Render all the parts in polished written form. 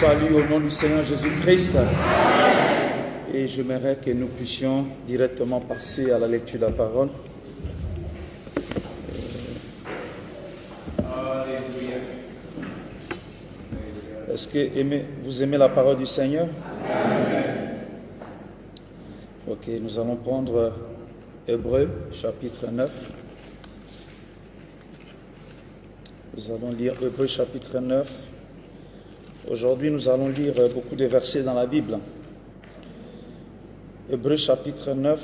salue au nom du Seigneur Jésus-Christ. Et j'aimerais que nous puissions directement passer à la lecture de la parole. Est-ce que vous aimez la parole du Seigneur? Ok, nous allons prendre Hébreux, chapitre 9. Nous allons lire Hébreux, chapitre 9. Aujourd'hui, nous allons lire beaucoup de versets dans la Bible. Hébreux, chapitre 9.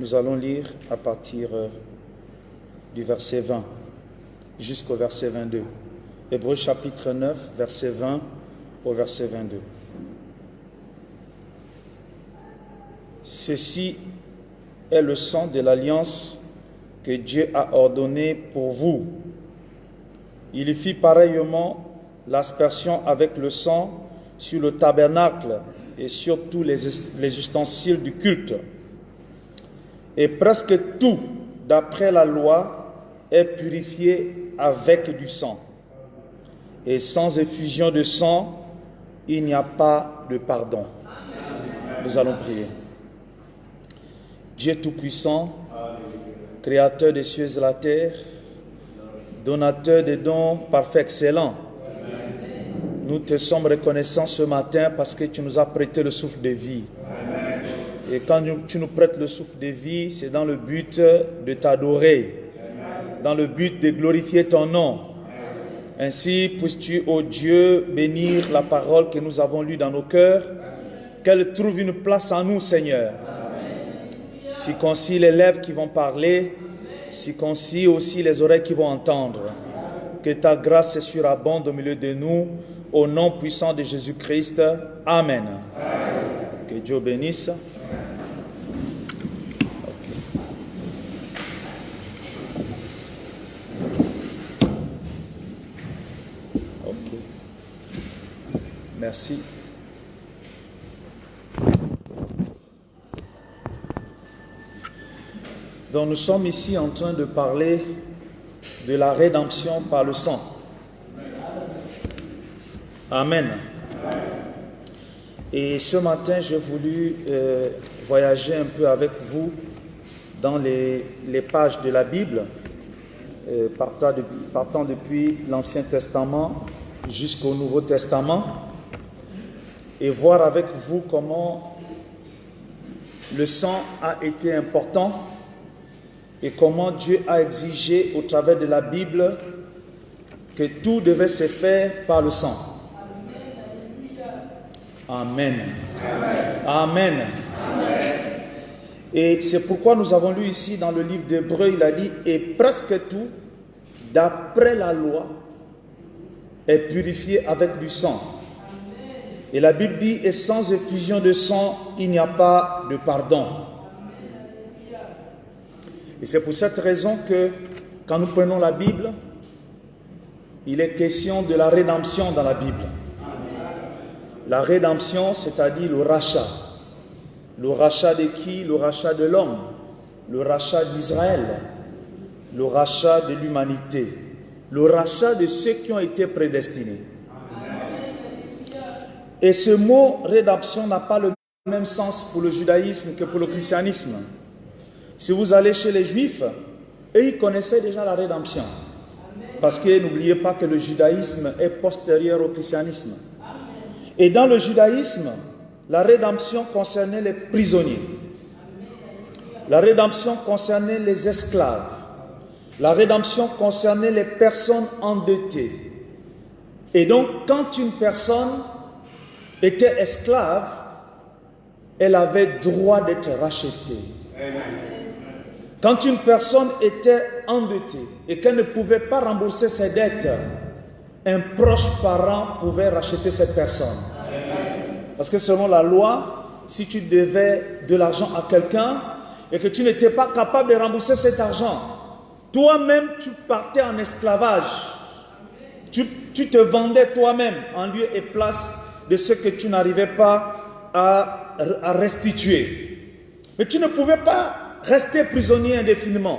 Nous allons lire à partir du verset 20 jusqu'au verset 22. Hébreux, chapitre 9, verset 20 au verset 22. Ceci est le sang de l'alliance que Dieu a ordonné pour vous. Il fit pareillement l'aspersion avec le sang sur le tabernacle et sur tous les ustensiles du culte. Et presque tout, d'après la loi, est purifié avec du sang. Et sans effusion de sang, il n'y a pas de pardon. Nous allons prier. Dieu Tout-Puissant, Créateur des cieux et de la terre, donateur des dons parfaits, excellents, nous te sommes reconnaissants ce matin parce que tu nous as prêté le souffle de vie. Et quand tu nous prêtes le souffle de vie, c'est dans le but de t'adorer, dans le but de glorifier ton nom. Ainsi, puisses-tu, ô Dieu, bénir la parole que nous avons lue dans nos cœurs, qu'elle trouve une place en nous, Seigneur. Circoncis les lèvres qui vont parler, circoncis aussi les oreilles qui vont entendre. Que ta grâce se surabonde au milieu de nous, au nom puissant de Jésus-Christ. Amen. Que Dieu bénisse. Merci. Donc nous sommes ici en train de parler de la rédemption par le sang. Amen. Et ce matin, j'ai voulu voyager un peu avec vous dans les pages de la Bible, partant depuis l'Ancien Testament jusqu'au Nouveau Testament, et voir avec vous comment le sang a été important et comment Dieu a exigé au travers de la Bible que tout devait se faire par le sang. Amen. Amen. Amen. Et c'est pourquoi nous avons lu ici dans le livre d'Hébreux, il a dit « Et presque tout, d'après la loi, est purifié avec du sang. » Et la Bible dit « Et sans effusion de sang, il n'y a pas de pardon. » Et c'est pour cette raison que, quand nous prenons la Bible, il est question de la rédemption dans la Bible. La rédemption, c'est-à-dire le rachat. Le rachat de qui? Le rachat de l'homme. Le rachat d'Israël. Le rachat de l'humanité. Le rachat de ceux qui ont été prédestinés. Et ce mot rédemption n'a pas le même sens pour le judaïsme que pour le christianisme. Si vous allez chez les Juifs, eux, ils connaissaient déjà la rédemption. Parce que n'oubliez pas que le judaïsme est postérieur au christianisme. Et dans le judaïsme, la rédemption concernait les prisonniers. La rédemption concernait les esclaves. La rédemption concernait les personnes endettées. Et donc, quand une personne était esclave, elle avait droit d'être rachetée. Quand une personne était endettée et qu'elle ne pouvait pas rembourser ses dettes, un proche parent pouvait racheter cette personne. Parce que selon la loi, si tu devais de l'argent à quelqu'un et que tu n'étais pas capable de rembourser cet argent, toi-même tu partais en esclavage. Tu te vendais toi-même en lieu et place de ce que tu n'arrivais pas à restituer. Mais tu ne pouvais pas rester prisonnier indéfiniment.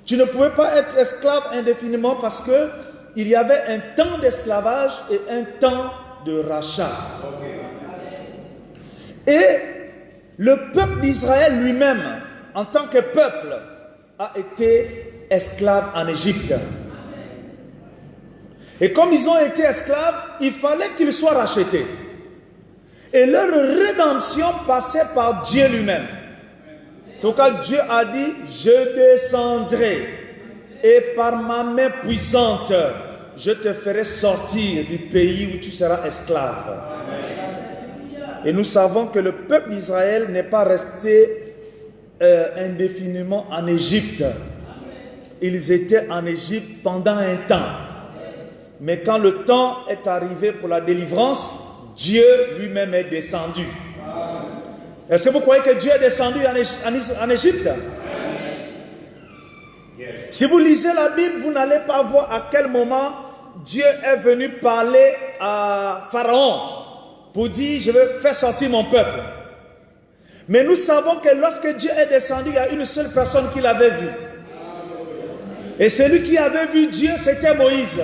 Tu ne pouvais pas être esclave indéfiniment parce que il y avait un temps d'esclavage et un temps de rachat. Et le peuple d'Israël lui-même, en tant que peuple, a été esclave en Égypte. Et comme ils ont été esclaves, il fallait qu'ils soient rachetés. Et leur rédemption passait par Dieu lui-même. C'est pourquoi Dieu a dit, je descendrai et par ma main puissante, je te ferai sortir du pays où tu seras esclave. Et nous savons que le peuple d'Israël n'est pas resté indéfiniment en Égypte. Ils étaient en Égypte pendant un temps. Mais quand le temps est arrivé pour la délivrance, Dieu lui-même est descendu. Est-ce que vous croyez que Dieu est descendu en Égypte? Si vous lisez la Bible, vous n'allez pas voir à quel moment Dieu est venu parler à Pharaon pour dire, je vais faire sortir mon peuple. Mais nous savons que lorsque Dieu est descendu, il y a une seule personne qui l'avait vu. Et celui qui avait vu Dieu, c'était Moïse.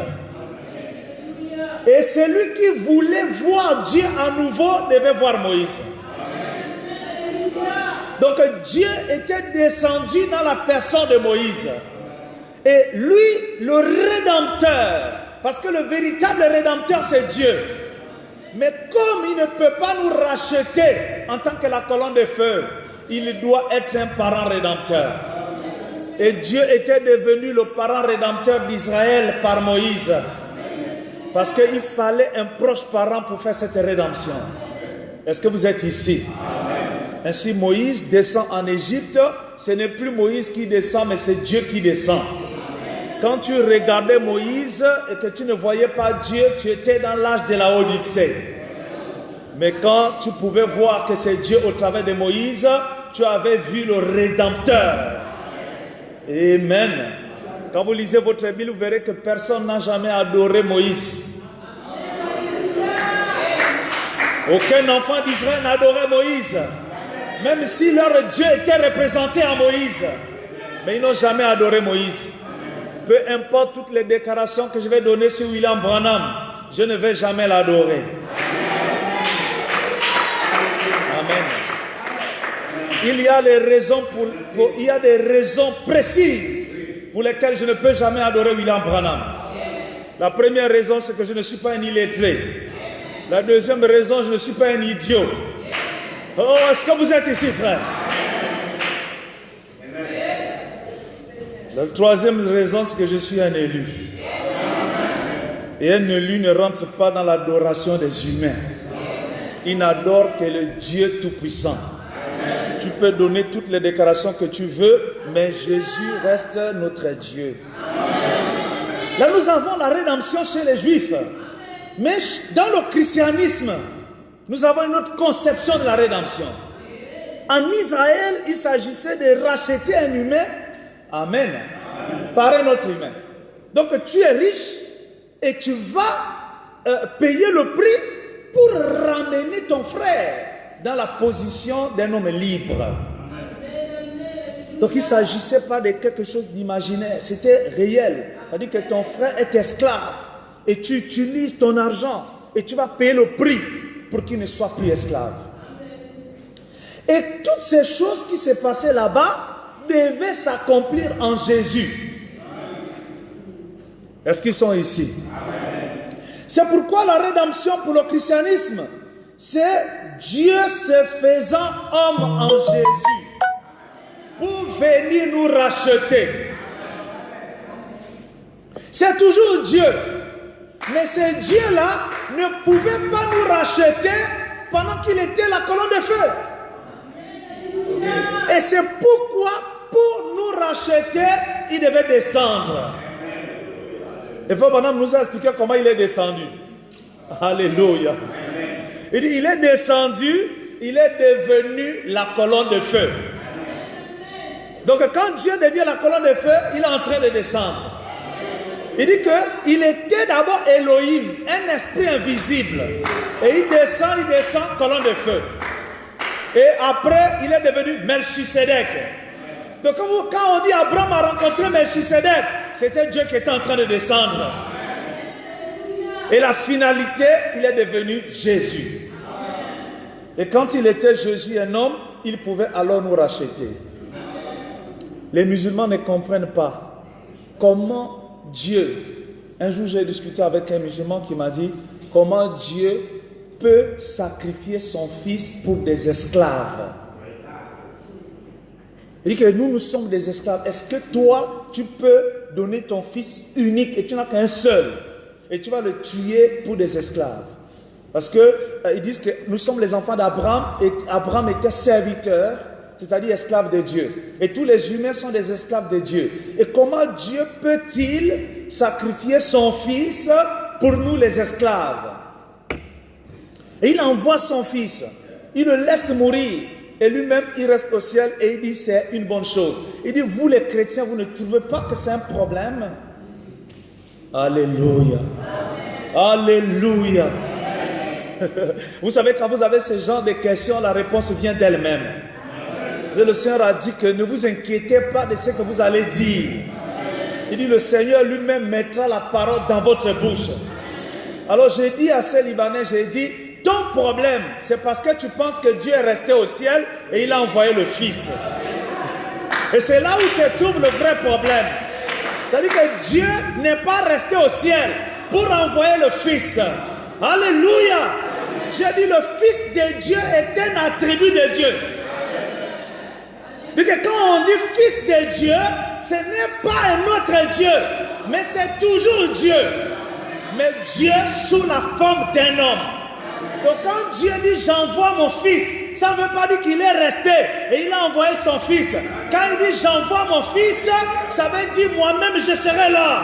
Et celui qui voulait voir Dieu à nouveau devait voir Moïse. Donc Dieu était descendu dans la personne de Moïse. Et lui, le Rédempteur, parce que le véritable Rédempteur c'est Dieu. Mais comme il ne peut pas nous racheter en tant que la colonne de feu, il doit être un parent rédempteur. Et Dieu était devenu le parent rédempteur d'Israël par Moïse. Parce qu'il fallait un proche parent pour faire cette rédemption. Est-ce que vous êtes ici? Ainsi Moïse descend en Égypte. Ce n'est plus Moïse qui descend, mais c'est Dieu qui descend. Quand tu regardais Moïse et que tu ne voyais pas Dieu, tu étais dans l'âge de la Odyssée. Mais quand tu pouvais voir que c'est Dieu au travers de Moïse, tu avais vu le Rédempteur. Amen. Quand vous lisez votre Bible, vous verrez que personne n'a jamais adoré Moïse. Aucun enfant d'Israël n'a adoré Moïse. Même si leur Dieu était représenté en Moïse. Mais ils n'ont jamais adoré Moïse. Peu importe toutes les déclarations que je vais donner sur William Branham, je ne vais jamais l'adorer. Amen. Il y a des raisons des raisons précises pour lesquelles je ne peux jamais adorer William Branham. La première raison, c'est que je ne suis pas un illettré. La deuxième raison, je ne suis pas un idiot. Oh, est-ce que vous êtes ici, frère? La troisième raison, c'est que je suis un élu. Et un élu ne rentre pas dans l'adoration des humains. Il n'adore que le Dieu Tout-Puissant. Tu peux donner toutes les déclarations que tu veux, mais Jésus reste notre Dieu. Là, nous avons la rédemption chez les Juifs. Mais dans le christianisme, nous avons une autre conception de la rédemption. En Israël, il s'agissait de racheter un humain. Amen. Par un autre humain. Donc tu es riche et tu vas payer le prix pour ramener ton frère dans la position d'un homme libre. Donc il ne s'agissait pas de quelque chose d'imaginaire, c'était réel. C'est-à-dire que ton frère est esclave et tu utilises ton argent et tu vas payer le prix pour qu'il ne soit plus esclave. Et toutes ces choses qui se passaient là-bas devait s'accomplir en Jésus. Est-ce qu'ils sont ici? C'est pourquoi la rédemption pour le christianisme, c'est Dieu se faisant homme en Jésus pour venir nous racheter. C'est toujours Dieu. Mais ce Dieu-là ne pouvait pas nous racheter pendant qu'il était la colonne de feu. Et c'est pourquoi, pour nous racheter, il devait descendre. Et Frère Branham nous a expliqué comment il est descendu. Alléluia. Il dit, il est descendu, il est devenu la colonne de feu. Donc quand Dieu devient la colonne de feu, il est en train de descendre. Il dit qu'il était d'abord Elohim, un esprit invisible. Et il descend, colonne de feu. Et après, il est devenu Melchisedec. Donc quand on dit Abraham a rencontré Melchisedec, c'était Dieu qui était en train de descendre. Et la finalité, il est devenu Jésus. Et quand il était Jésus, un homme, il pouvait alors nous racheter. Les musulmans ne comprennent pas comment Dieu... Un jour, j'ai discuté avec un musulman qui m'a dit comment Dieu peut sacrifier son fils pour des esclaves. Il dit que nous sommes des esclaves. Est-ce que toi, tu peux donner ton fils unique et tu n'as qu'un seul et tu vas le tuer pour des esclaves? Parce que ils disent que nous sommes les enfants d'Abraham et Abraham était serviteur, c'est-à-dire esclave de Dieu. Et tous les humains sont des esclaves de Dieu. Et comment Dieu peut-il sacrifier son fils pour nous les esclaves? Et il envoie son fils, il le laisse mourir. Et lui-même, il reste au ciel et il dit c'est une bonne chose. Il dit, vous les chrétiens, vous ne trouvez pas que c'est un problème? Alléluia. Alléluia. Vous savez, quand vous avez ce genre de questions, la réponse vient d'elle-même. Le Seigneur a dit que ne vous inquiétez pas de ce que vous allez dire. Il dit, le Seigneur lui-même mettra la parole dans votre bouche. Alors j'ai dit à ces Libanais, j'ai dit, ton problème, c'est parce que tu penses que Dieu est resté au ciel et il a envoyé le Fils. Et c'est là où se trouve le vrai problème. C'est-à-dire que Dieu n'est pas resté au ciel pour envoyer le Fils. Alléluia. J'ai dit, le Fils de Dieu est un attribut de Dieu. Donc quand on dit Fils de Dieu, ce n'est pas un autre Dieu, mais c'est toujours Dieu. Mais Dieu sous la forme d'un homme. Donc quand Dieu dit j'envoie mon fils, ça ne veut pas dire qu'il est resté et il a envoyé son fils. Quand il dit j'envoie mon fils, ça veut dire moi-même je serai là.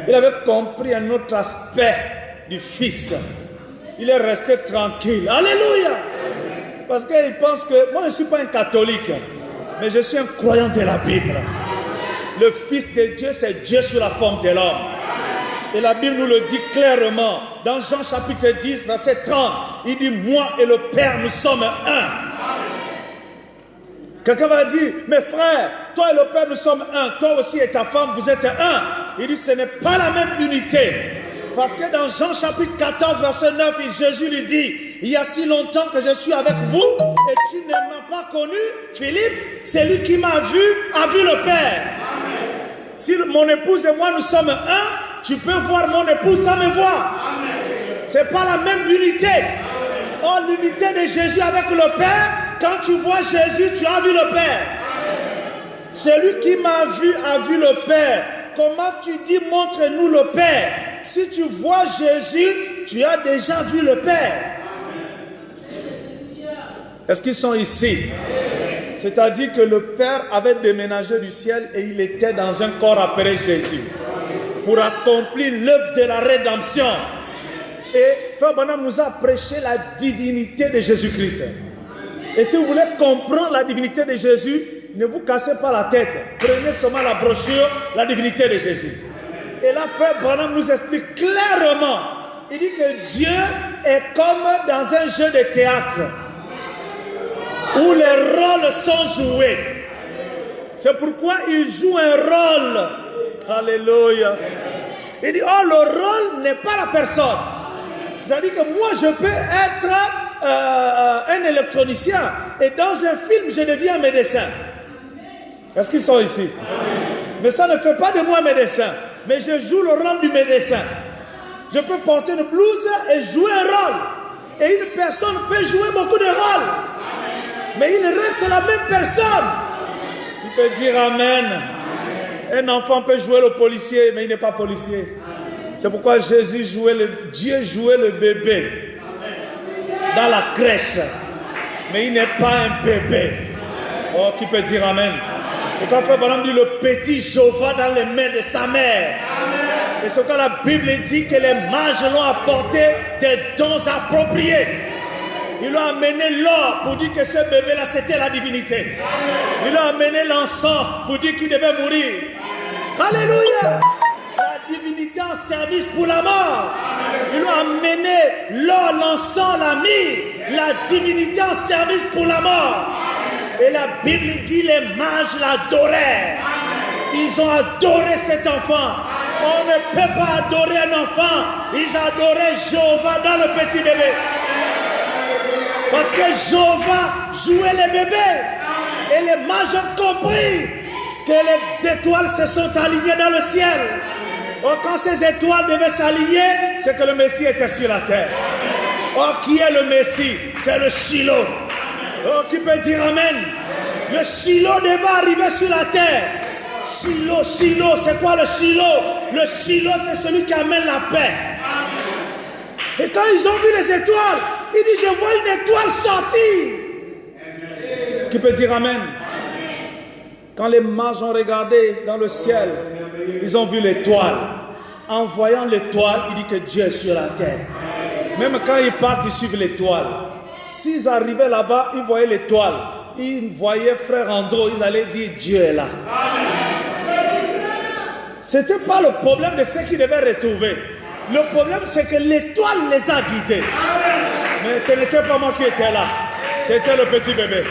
Il avait compris un autre aspect du fils. Il est resté tranquille. Alléluia. Parce qu'il pense que moi je ne suis pas un catholique, mais je suis un croyant de la Bible. Le Fils de Dieu, c'est Dieu sous la forme de l'homme. Et la Bible nous le dit clairement. Dans Jean chapitre 10, verset 30, il dit, moi et le Père, nous sommes un. Quelqu'un va dire, mes frères, toi et le Père, nous sommes un. Toi aussi et ta femme, vous êtes un. Il dit, ce n'est pas la même unité. Parce que dans Jean chapitre 14, verset 9, Jésus lui dit, il y a si longtemps que je suis avec vous et tu ne m'as pas connu, Philippe, celui qui m'a vu a vu le Père. Amen. Si mon épouse et moi nous sommes un, tu peux voir mon épouse sans me voir. Ce n'est pas la même unité. Oh, l'unité de Jésus avec le Père, quand tu vois Jésus, tu as vu le Père. Amen. Celui qui m'a vu a vu le Père. Comment tu dis montre-nous le Père? Si tu vois Jésus, tu as déjà vu le Père. Est-ce qu'ils sont ici? C'est-à-dire que le Père avait déménagé du ciel et il était dans un corps appelé Jésus pour accomplir l'œuvre de la rédemption. Et Frère Branham nous a prêché la divinité de Jésus-Christ. Et si vous voulez comprendre la divinité de Jésus, ne vous cassez pas la tête. Prenez seulement la brochure, la divinité de Jésus. Et là, Frère Branham nous explique clairement. Il dit que Dieu est comme dans un jeu de théâtre où les rôles sont joués. C'est pourquoi il joue un rôle. Alléluia. Il dit, oh, le rôle n'est pas la personne. C'est-à-dire que moi, je peux être un électronicien et dans un film, je deviens médecin. Est-ce qu'ils sont ici? Mais ça ne fait pas de moi médecin. Mais je joue le rôle du médecin. Je peux porter une blouse et jouer un rôle. Et une personne peut jouer beaucoup de rôles. Mais il reste la même personne. Tu peux dire Amen. Un enfant peut jouer le policier, mais il n'est pas policier. C'est pourquoi Dieu jouait le bébé dans la crèche. Mais il n'est pas un bébé. Oh, qui peut dire Amen. Et quand Frère Branham dit le petit Jéhovah dans les mains de sa mère. Et c'est quand la Bible dit que les mages l'ont apporté des dons appropriés. Ils l'ont amené l'or pour dire que ce bébé-là, c'était la divinité. Ils l'ont amené l'encens pour dire qu'il devait mourir. Alléluia. La divinité en service pour la mort. Ils l'ont amené L'or, l'encens, l'a mis la divinité en service pour la mort. Et la Bible dit les mages l'adoraient. Ils ont adoré cet enfant. On ne peut pas adorer un enfant. Ils adoraient Jéhovah dans le petit bébé. Parce que Jéhovah jouait les bébés. Et les mages ont compris que les étoiles se sont alignées dans le ciel. Or, quand ces étoiles devaient s'aligner, c'est que le Messie était sur la terre. Or, qui est le Messie? C'est le Shiloh. Oh, qui peut dire Amen? Le Shiloh devait arriver sur la terre. Shiloh, Shiloh, c'est quoi le Shiloh? Le Shiloh, c'est celui qui amène la paix. Et quand ils ont vu les étoiles, il dit, je vois une étoile sortir. Qui peut dire Amen? Quand les mages ont regardé dans le ciel, ils ont vu l'étoile. En voyant l'étoile, il dit que Dieu est sur la terre. Même quand ils partent, ils suivent l'étoile. S'ils arrivaient là-bas, ils voyaient l'étoile. Ils voyaient frère Andro, ils allaient dire Dieu est là. Ce n'était pas le problème de ceux qui devaient retrouver. Le problème, c'est que l'étoile les a guidés. Mais ce n'était pas moi qui étais là. C'était le petit bébé.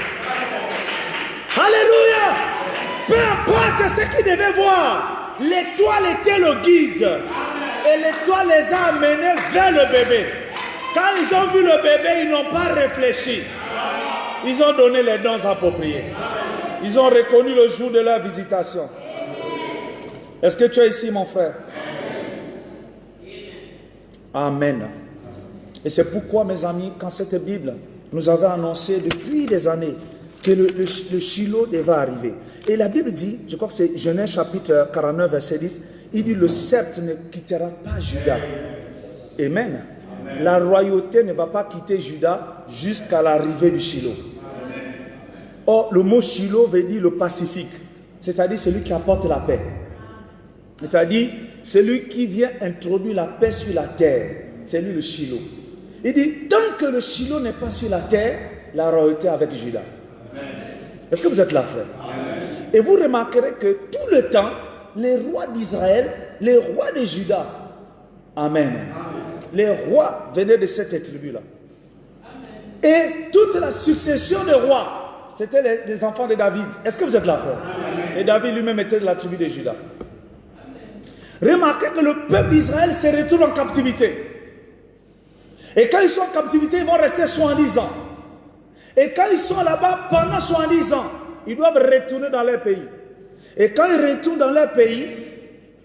Alléluia! Peu importe ce qu'ils devaient voir, l'étoile était le guide. Et l'étoile les a amenés vers le bébé. Quand ils ont vu le bébé, ils n'ont pas réfléchi. Ils ont donné les dons appropriés. Ils ont reconnu le jour de leur visitation. Est-ce que tu es ici, mon frère? Amen. Et c'est pourquoi, mes amis, quand cette Bible nous avait annoncé depuis des années que le Shiloh devait arriver. Et la Bible dit, je crois que c'est Genèse chapitre 49, verset 10, il dit, le sceptre ne quittera pas Juda. Amen. La royauté ne va pas quitter Juda jusqu'à l'arrivée du Shiloh. Or, le mot Shiloh veut dire le pacifique, c'est-à-dire celui qui apporte la paix. C'est-à-dire celui qui vient introduire la paix sur la terre. C'est lui le Shiloh. Il dit, tant que le Shiloh n'est pas sur la terre, la royauté avec Juda. Est-ce que vous êtes là, frère? Et vous remarquerez que tout le temps, les rois d'Israël, les rois de Juda, Amen. Les rois venaient de cette tribu-là. Et toute la succession de rois, c'était les enfants de David. Est-ce que vous êtes là, frère? Et David lui-même était de la tribu de Juda. Remarquez que le peuple d'Israël se retrouve en captivité. Et quand ils sont en captivité, ils vont rester 70 ans. Et quand ils sont là-bas, pendant 70 ans, ils doivent retourner dans leur pays. Et quand ils retournent dans leur pays,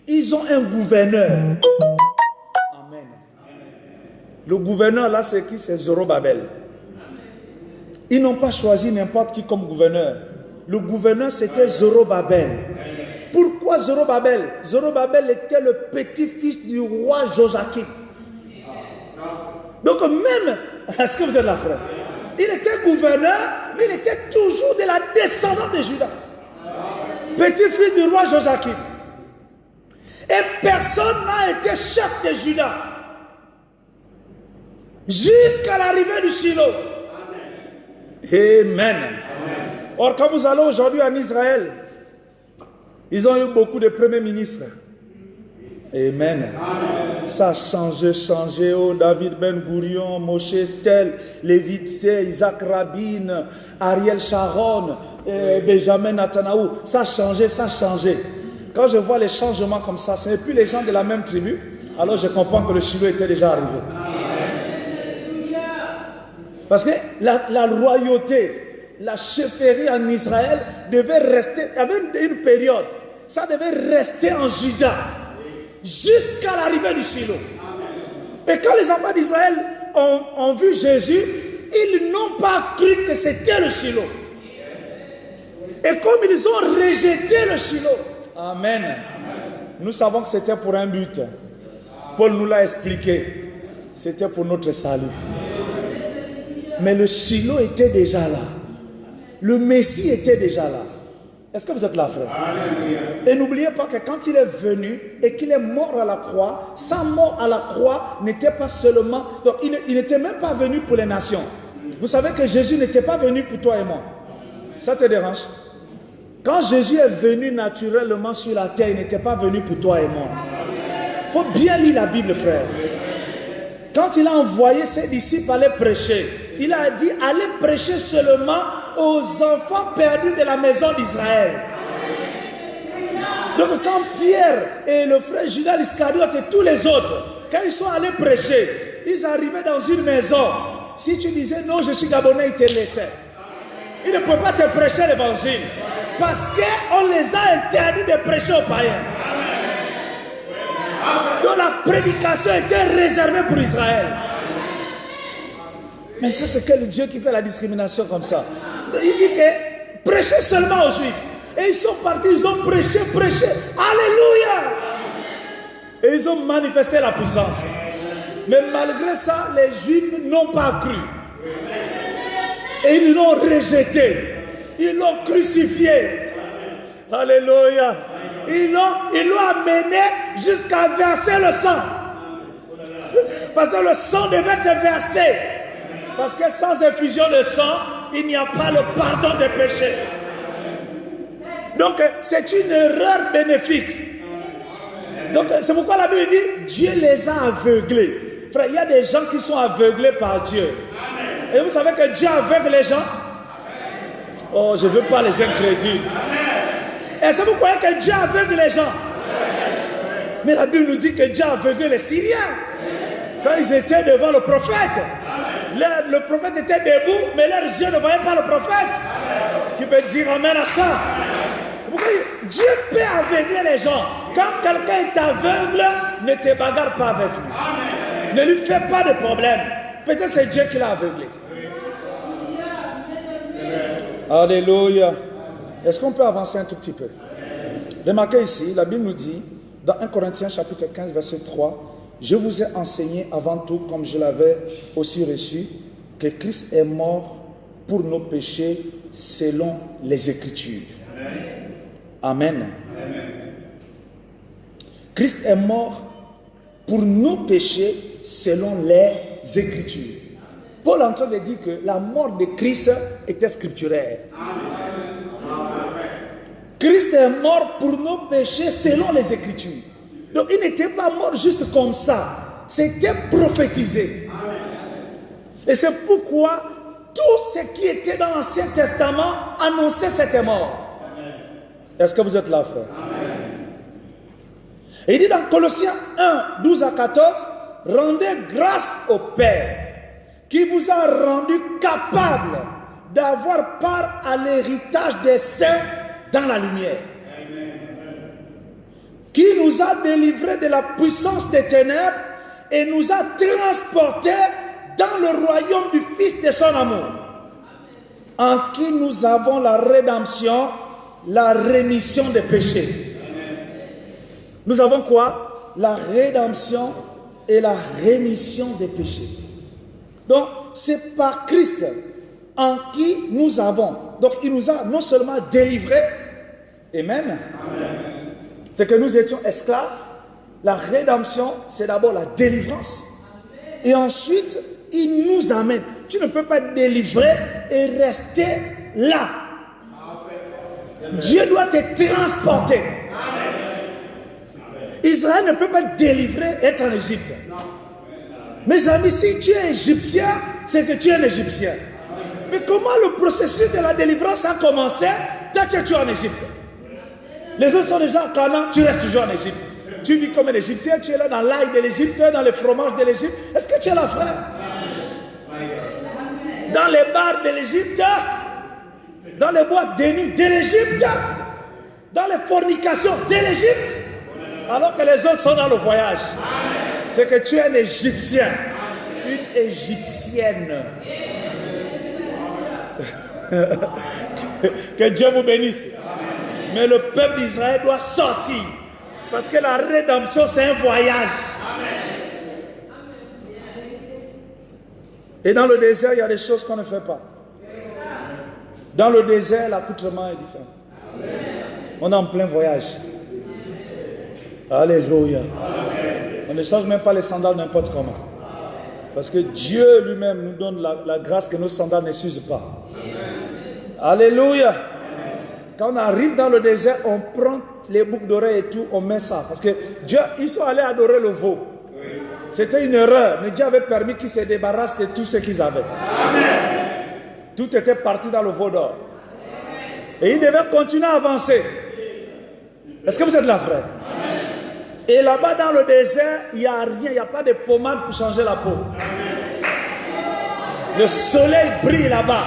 ils ont un gouverneur. Amen. Le gouverneur là, c'est qui? C'est Zorobabel. Ils n'ont pas choisi n'importe qui comme gouverneur. Le gouverneur, c'était Zorobabel. Pourquoi Zorobabel? Zorobabel était le petit-fils du roi Joachim. Donc même, est-ce que vous êtes là, frère? Il était gouverneur, mais il était toujours de la descendance de Juda. Petit-fils du roi Joachim. Et personne n'a été chef de Juda. Jusqu'à l'arrivée du Shiloh. Amen. Or, quand vous allez aujourd'hui en Israël, ils ont eu beaucoup de premiers ministres. Amen. Ça a changé. Oh, David Ben Gurion, Moshe Tel, Lévi Tse, Isaac Rabin, Ariel Sharon, Benjamin Netanyahu. Ça a changé. Quand je vois les changements comme ça, ce n'est plus les gens de la même tribu. Alors je comprends que le Shiloh était déjà arrivé. Parce que la royauté, la chefferie en Israël devait rester, il y avait une période, ça devait rester en Juda jusqu'à l'arrivée du Shiloh. Et quand les enfants d'Israël ont vu Jésus, ils n'ont pas cru que c'était le Shiloh. Et comme ils ont rejeté le Shiloh, Amen, nous savons que c'était pour un but. Paul nous l'a expliqué, c'était pour notre salut. Mais le Shiloh était déjà là. Le Messie était déjà là. Est-ce que vous êtes là, frère? Alléluia. Et n'oubliez pas que quand il est venu et qu'il est mort à la croix, sa mort à la croix n'était pas seulement... Donc il n'était même pas venu pour les nations. Vous savez que Jésus n'était pas venu pour toi et moi. Ça te dérange? Quand Jésus est venu naturellement sur la terre, il n'était pas venu pour toi et moi. Il faut bien lire la Bible, frère. quand il a envoyé ses disciples aller prêcher, il a dit, allez prêcher seulement aux enfants perdus de la maison d'Israël. Donc quand Pierre et le frère Judas Iscariote et tous les autres, quand ils sont allés prêcher, ils arrivaient dans une maison. Si tu disais non, je suis Gabonais, ils te laissaient. Ils ne pouvaient pas te prêcher l'évangile. Parce qu'on les a interdits de prêcher aux païens. Donc la prédication était réservée pour Israël. Mais ça, c'est quel Dieu qui fait la discrimination comme ça? Il dit que prêchez seulement aux Juifs. Et ils sont partis, ils ont prêché. Alléluia! Et ils ont manifesté la puissance. Mais malgré ça, les Juifs n'ont pas cru. Et ils l'ont rejeté. Ils l'ont crucifié. Alléluia. Ils l'ont amené jusqu'à verser le sang. Parce que le sang devait être versé. Parce que sans effusion de sang, il n'y a pas le pardon des péchés. Donc, c'est une erreur bénéfique. Donc, c'est pourquoi la Bible dit, Dieu les a aveuglés. Frère, il y a des gens qui sont aveuglés par Dieu. Et vous savez que Dieu aveugle les gens? Oh, je ne veux pas les incrédules. Est-ce que vous croyez que Dieu aveugle les gens? Mais la Bible nous dit que Dieu a aveuglé les Syriens. Quand ils étaient devant le prophète. Le prophète était debout, mais leurs yeux ne voyaient pas le prophète. Qui peut dire amen à ça? Vous voyez, Dieu peut aveugler les gens. Quand quelqu'un est aveugle, ne te bagarre pas avec lui. Ne lui fais pas de problème. Peut-être c'est Dieu qui l'a aveuglé. Alléluia. Est-ce qu'on peut avancer un tout petit peu? Remarquez ici, la Bible nous dit, dans 1 Corinthiens chapitre 15, verset 3, « Je vous ai enseigné avant tout, comme je l'avais aussi reçu, que Christ est mort pour nos péchés selon les Écritures. » Amen. Amen. Christ est mort pour nos péchés selon les Écritures. Paul est en train de dire que la mort de Christ était scripturaire. Christ est mort pour nos péchés selon les Écritures. Donc il n'était pas mort juste comme ça. C'était prophétisé. Et c'est pourquoi tout ce qui était dans l'Ancien Testament annonçait cette mort. Est-ce que vous êtes là, frère? Et il dit dans Colossiens 1, 12 à 14, « Rendez grâce au Père qui vous a rendu capable d'avoir part à l'héritage des saints dans la lumière. Qui nous a délivrés de la puissance des ténèbres et nous a transportés dans le royaume du Fils de son amour, en qui nous avons la rédemption, la rémission des péchés. » Nous avons quoi? La rédemption et la rémission des péchés. Donc, c'est par Christ en qui nous avons. Donc, il nous a non seulement délivrés, Amen. C'est que nous étions esclaves. La rédemption, c'est d'abord la délivrance. Et ensuite, il nous amène. Tu ne peux pas te délivrer et rester là. Dieu doit te transporter. Israël ne peut pas te délivrer et être en Égypte. Mes amis, si tu es égyptien, c'est que tu es un égyptien. Mais comment le processus de la délivrance a commencé? Toi, tu es en Égypte. Les autres sont déjà en Canaan, tu restes toujours en Égypte. Tu vis comme un Égyptien, tu es là dans l'ail de l'Égypte, dans les fromages de l'Égypte. Est-ce que tu es là, frère? Dans les bars de l'Égypte, dans les boîtes de nuit de l'Égypte, dans les fornications de l'Égypte, alors que les autres sont dans le voyage. C'est que tu es un Égyptien, une Égyptienne. Que Dieu vous bénisse. Mais le peuple d'Israël doit sortir. Parce que la rédemption, c'est un voyage. Et dans le désert, il y a des choses qu'on ne fait pas. Dans le désert, l'accoutrement est différent. On est en plein voyage. Alléluia. On ne change même pas les sandales n'importe comment. Parce que Dieu lui-même nous donne la grâce que nos sandales ne s'usent pas. Alléluia. Quand on arrive dans le désert, on prend les boucles d'oreilles et tout, on met ça. Parce que Dieu, ils sont allés adorer le veau. C'était une erreur, mais Dieu avait permis qu'ils se débarrassent de tout ce qu'ils avaient. Tout était parti dans le veau d'or. Et ils devaient continuer à avancer. Est-ce que vous êtes là, frère? Et là-bas dans le désert, il n'y a rien, il n'y a pas de pommade pour changer la peau. Le soleil brille là-bas.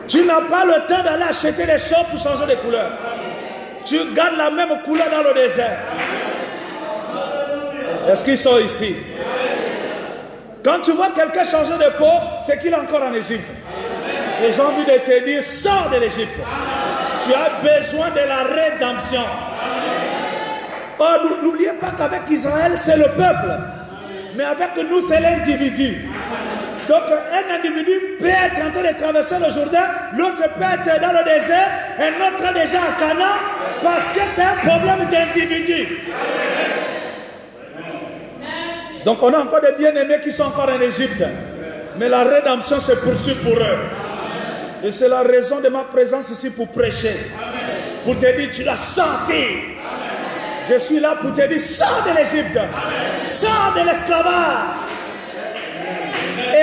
Tu n'as pas le temps d'aller acheter des choses pour changer de couleur. Tu gardes la même couleur dans le désert. Est-ce qu'ils sont ici? Quand tu vois quelqu'un changer de peau, c'est qu'il est encore en Égypte. Les gens ont envie de te dire, sors de l'Égypte. Tu as besoin de la rédemption. Oh, n'oubliez pas qu'avec Israël, c'est le peuple. Mais avec nous, c'est l'individu. Donc, un individu peut être en train de traverser le Jourdain, l'autre peut être dans le désert, un autre déjà à Canaan, parce que c'est un problème d'individu. Donc, on a encore des bien-aimés qui sont encore en Égypte. Mais la rédemption se poursuit pour eux. Et c'est la raison de ma présence ici pour prêcher. Pour te dire, tu l'as senti. Je suis là pour te dire, sors de l'Égypte. Sors de l'esclavage.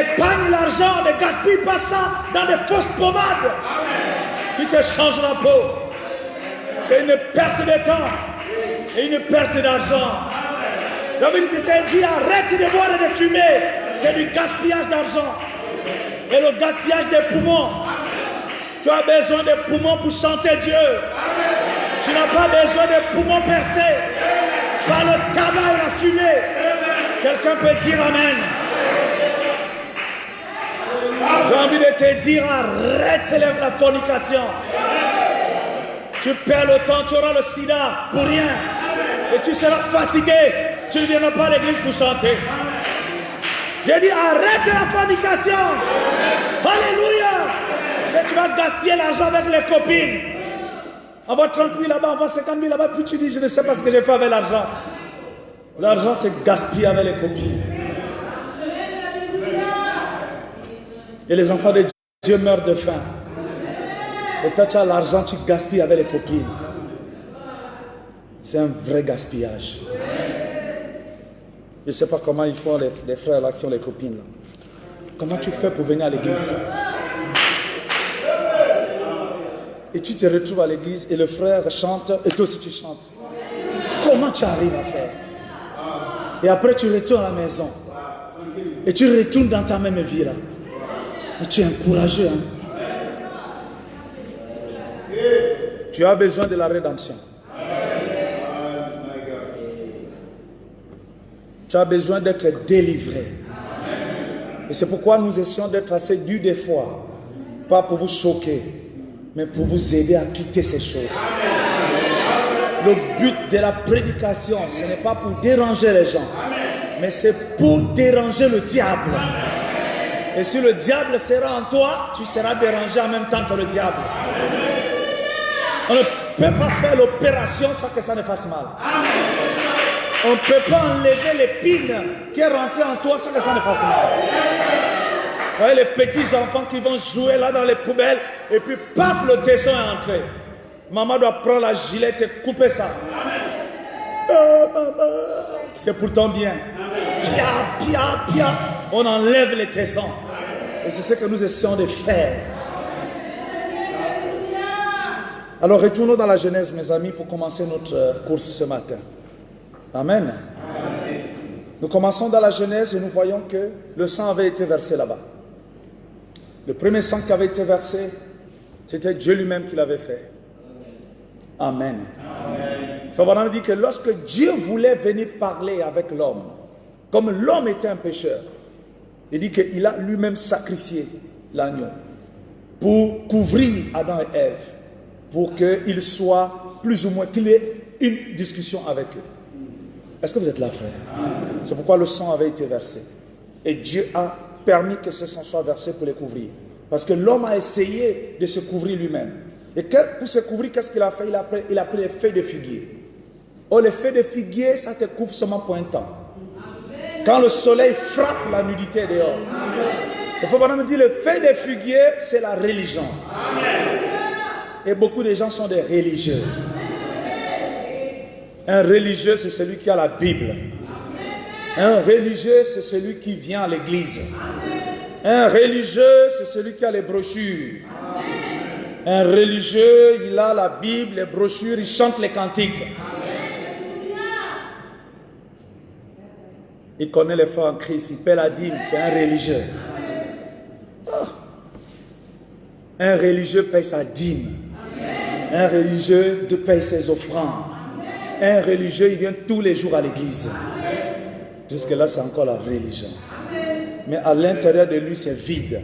Épargne l'argent, ne gaspille pas ça dans des fausses pommades. Tu te changes la peau. C'est une perte de temps et une perte d'argent. David te dit, arrête de boire et de fumer. C'est du gaspillage d'argent. Et le gaspillage des poumons. Tu as besoin de poumons pour chanter Dieu. Tu n'as pas besoin de poumons percés par le tabac et la fumée. Quelqu'un peut dire Amen. J'ai envie de te dire, arrête la fornication. Tu perds le temps, tu auras le sida pour rien. Et tu seras fatigué. Tu ne viendras pas à l'église pour chanter. J'ai dit, arrête la fornication. Alléluia. Tu vas gaspiller l'argent avec les copines. On va 30 000 là-bas, on va 50 000 là-bas. Puis tu dis, je ne sais pas ce que j'ai fait avec l'argent. L'argent, c'est gaspiller avec les copines. Et les enfants de Dieu meurent de faim. Et toi, tu as l'argent, tu gaspilles avec les copines. C'est un vrai gaspillage. Je ne sais pas comment ils font les frères là qui ont les copines. Là. Comment tu fais pour venir à l'église? Et tu te retrouves à l'église et le frère chante et toi aussi tu chantes. Comment tu arrives à faire? Et après tu retournes à la maison. Et tu retournes dans ta même vie là. Et tu es encouragé. Hein? Tu as besoin de la rédemption. Tu as besoin d'être délivré. Et c'est pourquoi nous essayons d'être assez durs des fois. Pas pour vous choquer, mais pour vous aider à quitter ces choses. Le but de la prédication, ce n'est pas pour déranger les gens, mais c'est pour déranger le diable. Et si le diable sera en toi, tu seras dérangé en même temps que le diable. On ne peut pas faire l'opération sans que ça ne fasse mal. On ne peut pas enlever l'épine qui est rentrée en toi sans que ça ne fasse mal. Vous voyez les petits enfants qui vont jouer là dans les poubelles et puis paf, le tesson est entré. Maman doit prendre la gilette et couper ça. Oh, maman. C'est pour ton bien. Pia, pia, pia. On enlève les tessons. Et c'est ce que nous essayons de faire. Alors retournons dans la Genèse, mes amis, pour commencer notre course ce matin. Amen. Nous commençons dans la Genèse et nous voyons que le sang avait été versé là-bas. Le premier sang qui avait été versé, c'était Dieu lui-même qui l'avait fait. Amen. Amen. Dit que lorsque Dieu voulait venir parler avec l'homme, comme l'homme était un pécheur, il dit qu'il a lui-même sacrifié l'agneau pour couvrir Adam et Ève, pour qu'il soit plus ou moins, qu'il ait une discussion avec eux. Est-ce que vous êtes là, frère? C'est pourquoi le sang avait été versé. Et Dieu a permis que ce sang soit versé pour les couvrir. Parce que l'homme a essayé de se couvrir lui-même. Et pour se couvrir, qu'est-ce qu'il a fait? Il a pris les feuilles de figuier. Oh, les feuilles de figuier, ça te couvre seulement pour un temps. Quand le soleil frappe la nudité dehors. Il faut vraiment me dire, les feuilles de figuier, c'est la religion. Et beaucoup de gens sont des religieux. Un religieux, c'est celui qui a la Bible. Un religieux, c'est celui qui vient à l'église. Un religieux, c'est celui qui a les brochures. Un religieux, il a la Bible, les brochures, il chante les cantiques. Il connaît les foi en Christ, il paie la dîme, c'est un religieux. Un religieux paye sa dîme. Un religieux paye ses offrandes. Un religieux, il vient tous les jours à l'église. Jusque-là, c'est encore la religion. Mais à l'intérieur de lui, c'est vide.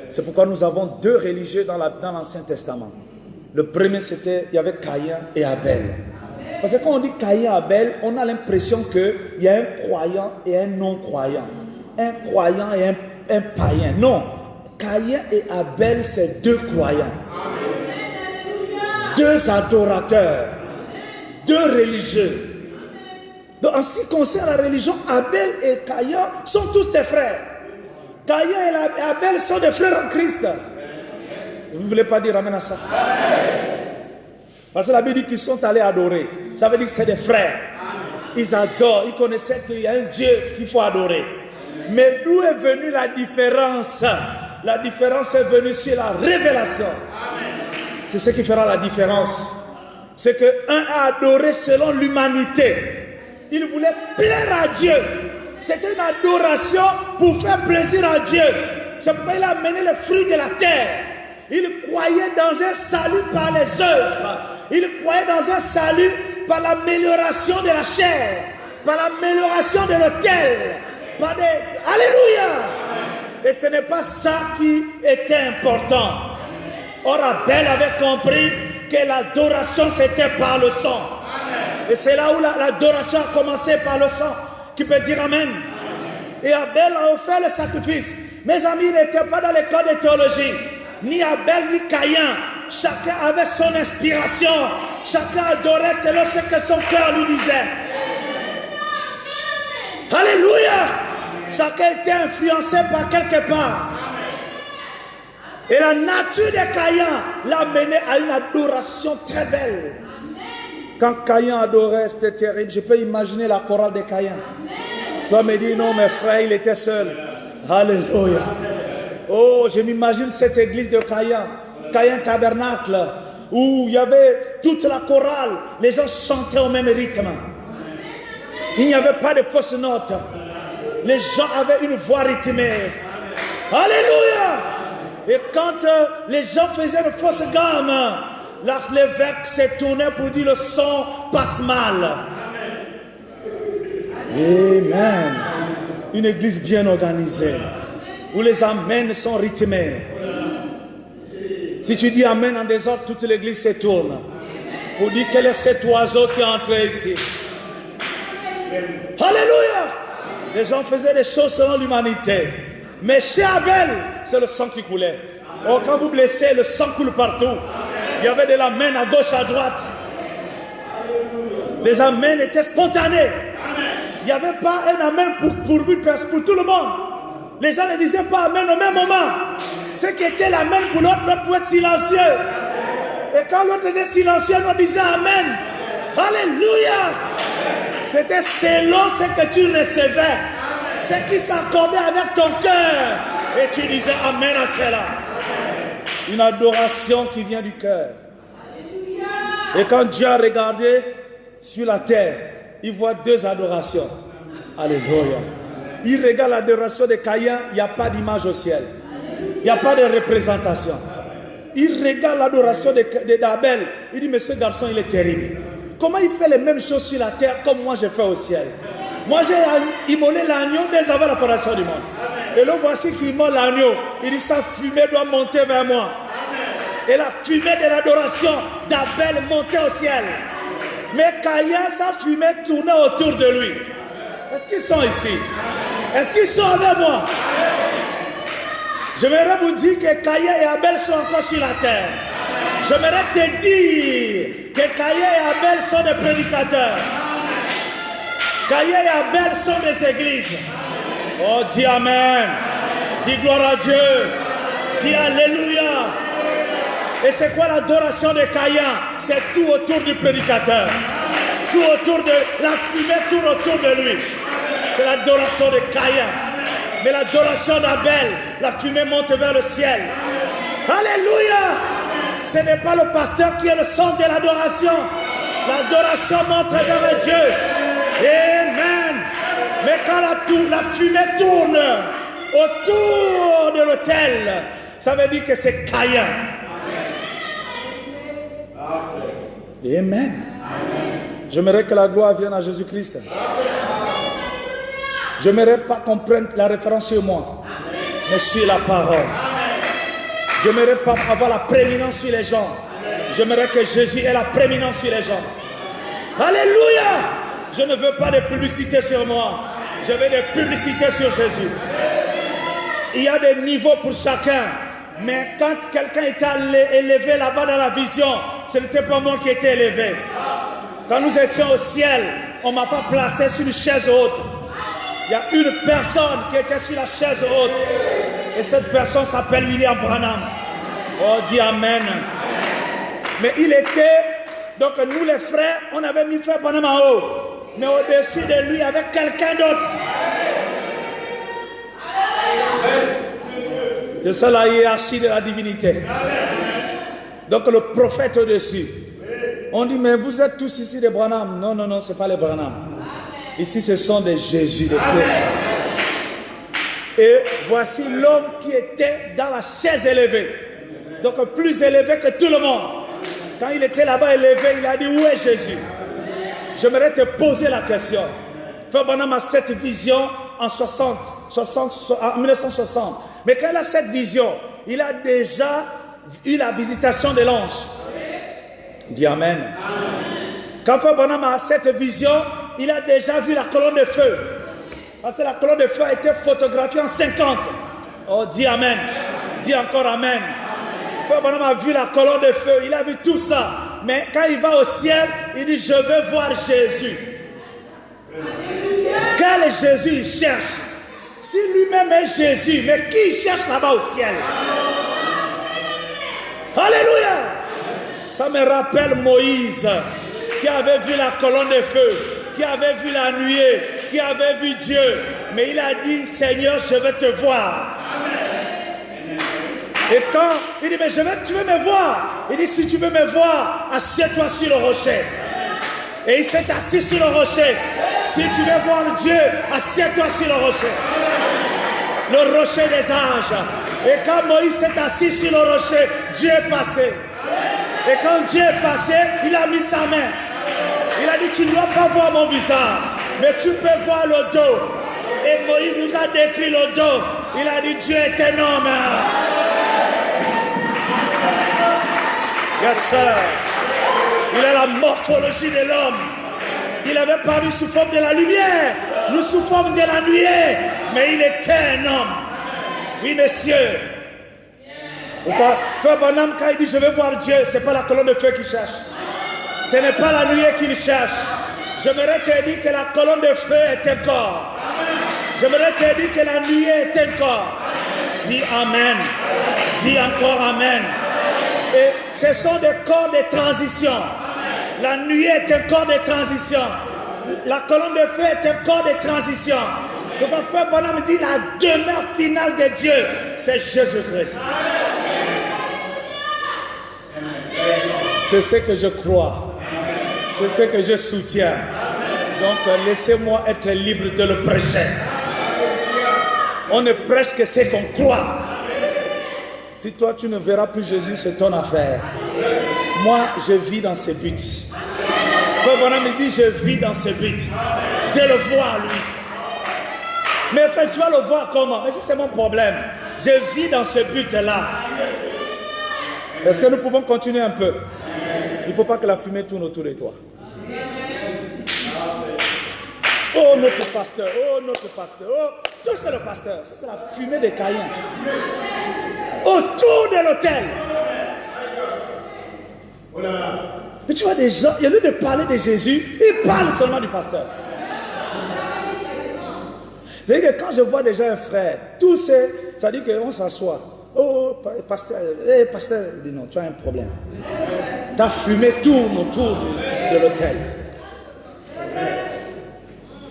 C'est pourquoi nous avons deux religieux dans l'Ancien Testament. Le premier, il y avait Caïn et Abel. Parce que quand on dit Caïn et Abel, on a l'impression qu'il y a un croyant et un non-croyant. Un croyant et un païen. Non. Caïn et Abel, c'est deux croyants. Deux adorateurs. Deux religieux. Donc, en ce qui concerne la religion, Abel et Caïn sont tous des frères. Caïn et Abel sont des frères en Christ. Vous ne voulez pas dire amen à ça? Parce que la Bible dit qu'ils sont allés adorer. Ça veut dire que c'est des frères. Ils adorent. Ils connaissaient qu'il y a un Dieu qu'il faut adorer. Mais d'où est venue la différence? La différence est venue sur la révélation. C'est ce qui fera la différence. C'est qu'un a adoré selon l'humanité. Il voulait plaire à Dieu. C'était une adoration pour faire plaisir à Dieu. C'est pourquoi il a amené les fruits de la terre. Il croyait dans un salut par les œuvres. Il croyait dans un salut par l'amélioration de la chair, par l'amélioration de l'autel. Alléluia! Et ce n'est pas ça qui était important. Or, Abel avait compris que l'adoration c'était par le sang. Et c'est là où l'adoration a commencé par le sang. Qui peut dire amen? Et Abel a offert le sacrifice. Mes amis, n'étaient pas dans l'école de théologie. Ni Abel ni Caïn. Chacun avait son inspiration. Chacun adorait selon ce que son cœur lui disait. Alléluia! Chacun était influencé par quelque part. Et la nature de Caïn l'a mené à une adoration très belle. Quand Caïn adorait, c'était terrible. Je peux imaginer la chorale de Caïn. Tu vas me dire, non, mes frères, il était seul. Alléluia. Oh, je m'imagine cette église de Caïn. Caïn Tabernacle. Où il y avait toute la chorale. Les gens chantaient au même rythme. Il n'y avait pas de fausses notes. Les gens avaient une voix rythmée. Alléluia. Et quand les gens faisaient de fausses gammes, l'évêque s'est tourné pour dire le son passe mal. Amen. Une église bien organisée, où les amens sont rythmés. Si tu dis amen en désordre, toute l'église se tourne pour dire quel est cet oiseau qui est entré ici. Alléluia. Les gens faisaient des choses selon l'humanité. Mais chez Abel, c'est le sang qui coulait. Oh, quand vous blessez, le sang coule partout. Il y avait de l'amen à gauche, à droite. Les amens étaient spontanés. Il n'y avait pas un amen pour tout le monde. Les gens ne disaient pas amen au même moment. Ce qui était l'amen pour l'autre, l'autre pouvait être silencieux. Et quand l'autre était silencieux, on disait amen. Alléluia. C'était selon ce que tu recevais. Ce qui s'accordait avec ton cœur. Et tu disais amen à cela. Une adoration qui vient du cœur. Et quand Dieu a regardé sur la terre, il voit deux adorations. Alléluia. Il regarde l'adoration de Caïn, il n'y a pas d'image au ciel. Il n'y a pas de représentation. Il regarde l'adoration d'Abel. Il dit, mais ce garçon, il est terrible. Comment il fait les mêmes choses sur la terre comme moi j'ai fait au ciel? Moi j'ai immolé l'agneau dès avant la fondation du monde. Et là voici qu'il immole l'agneau. Il dit, sa fumée doit monter vers moi. Et la fumée de l'adoration d'Abel montait au ciel. Mais Caïn, sa fumée tournait autour de lui. Est-ce qu'ils sont ici? Est-ce qu'ils sont avec moi? J'aimerais vous dire que Caïn et Abel sont encore sur la terre. J'aimerais te dire que Caïn et Abel sont des prédicateurs. Caïn et Abel sont des églises. Oh, dis amen. Dis gloire à Dieu. Dis alléluia. Et c'est quoi l'adoration de Caïn? C'est tout autour du prédicateur. Tout autour de la fumée, tout autour de lui. C'est l'adoration de Caïn. Mais l'adoration d'Abel, la fumée monte vers le ciel. Alléluia! Ce n'est pas le pasteur qui est le centre de l'adoration. L'adoration monte vers Dieu. Amen. Mais quand la fumée tourne autour de l'autel, ça veut dire que c'est Caïn. Amen. J'aimerais que la gloire vienne à Jésus-Christ. J'aimerais pas qu'on prenne la référence sur moi, mais sur la parole. J'aimerais pas avoir la prééminence sur les gens. J'aimerais que Jésus ait la prééminence sur les gens. Alléluia! Je ne veux pas de publicité sur moi. Je veux des publicités sur Jésus. Il y a des niveaux pour chacun. Mais quand quelqu'un était élevé là-bas dans la vision, ce n'était pas moi qui étais élevé. Quand nous étions au ciel, on ne m'a pas placé sur une chaise haute. Il y a une personne qui était sur la chaise haute. Et cette personne s'appelle William Branham. Oh, dis Amen. Mais il était... Donc nous les frères, on avait mis frère Branham en haut. Mais au-dessus de lui, il y avait quelqu'un d'autre. C'est ça la hiérarchie de la divinité. Donc le prophète au-dessus. On dit, mais vous êtes tous ici des Branham. Non, non, non, ce n'est pas les Branham. Ici, ce sont des Jésus, des chrétiens. Et voici l'homme qui était dans la chaise élevée. Donc plus élevé que tout le monde. Quand il était là-bas élevé, il a dit, où est Jésus? J'aimerais te poser la question. Frère Branham a cette vision en 1960. Mais quand il a cette vision, il a déjà eu la visitation de l'ange. Dis Amen. Quand Frère Branham a cette vision, il a déjà vu la colonne de feu. Parce que la colonne de feu a été photographiée en 50. Oh, dis Amen. Dis encore Amen. Frère Branham a vu la colonne de feu, il a vu tout ça. Mais quand il va au ciel, il dit, je veux voir Jésus. Quel Jésus il cherche? Si lui-même est Jésus, mais qui cherche là-bas au ciel? Alléluia! Ça me rappelle Moïse, qui avait vu la colonne de feu, qui avait vu la nuée, qui avait vu Dieu. Mais il a dit, Seigneur, je veux te voir. Et quand il dit, mais tu veux me voir? Il dit, si tu veux me voir, assieds-toi sur le rocher. Et il s'est assis sur le rocher. Si tu veux voir Dieu, assieds-toi sur le rocher. Le rocher des anges. Et quand Moïse s'est assis sur le rocher, Dieu est passé. Et quand Dieu est passé, il a mis sa main. Il a dit, tu ne dois pas voir mon visage, mais tu peux voir le dos. Et Moïse nous a décrit le dos. Il a dit, Dieu est un homme. Yes, sir. Il a la morphologie de l'homme. Il avait paru sous forme de la lumière. Nous sous forme de la nuée. Mais il était un homme. Oui, messieurs. Frère Branham, quand il dit je veux voir Dieu, ce n'est pas la colonne de feu qu'il cherche. Ce n'est pas la nuée qu'il cherche. J'aimerais te dire que la colonne de feu est un corps. J'aimerais te dire que la nuée est un corps. Dis Amen. Dis encore Amen. Et ce sont des corps de transition. La nuée est un corps de transition. La colonne de feu est un corps de transition. Le Frère Branham dit la demeure finale de Dieu, c'est Jésus-Christ. C'est ce que je crois. C'est ce que je soutiens. Donc laissez-moi être libre de le prêcher. On ne prêche que ce qu'on croit. Si toi tu ne verras plus Jésus, c'est ton affaire. Moi, je vis dans ce but. Frère Branham me dit, je vis dans ce but. De le voir lui. Mais frère, tu vas le voir comment? Mais c'est mon problème. Je vis dans ce but-là. Est-ce que nous pouvons continuer un peu? Il ne faut pas que la fumée tourne autour de toi. Oh, notre pasteur. Oh, notre pasteur. Oh, tout c'est le pasteur. Ça, c'est la fumée de Caïn. Autour de l'autel. Mais tu vois des gens, il y a lieu de parler de Jésus, ils parlent seulement du pasteur. C'est-à-dire que quand je vois déjà un frère, tout c'est, ça dit qu'on s'assoit. Oh, pasteur, pasteur, il dit non, tu as un problème. Ta fumée tourne autour de l'autel.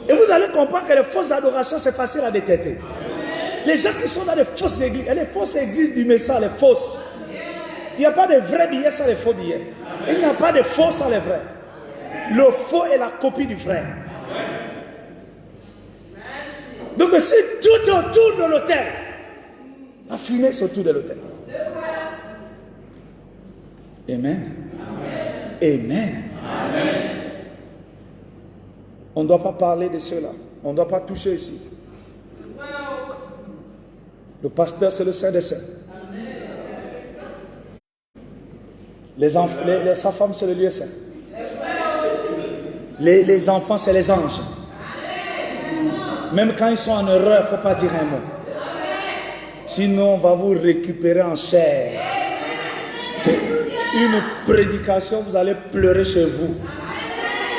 Et vous allez comprendre que les fausses adorations, c'est facile à détecter. Les gens qui sont dans les fausses églises, les fausses églises du Messa, les fausses. Il n'y a pas de vrais billets sans les faux billets. Il n'y a pas de faux sans les vrais. Le faux est la copie du vrai. Donc si tout est autour de l'autel, la fumée c'est autour de l'autel. Amen. Amen. Amen. On ne doit pas parler de cela. On ne doit pas toucher ici. Le pasteur, c'est le Saint des Saints. Sa femme, c'est le lieu saint. Les enfants, c'est les anges. Même quand ils sont en erreur, il ne faut pas dire un mot. Sinon, on va vous récupérer en chair. C'est une prédication, vous allez pleurer chez vous.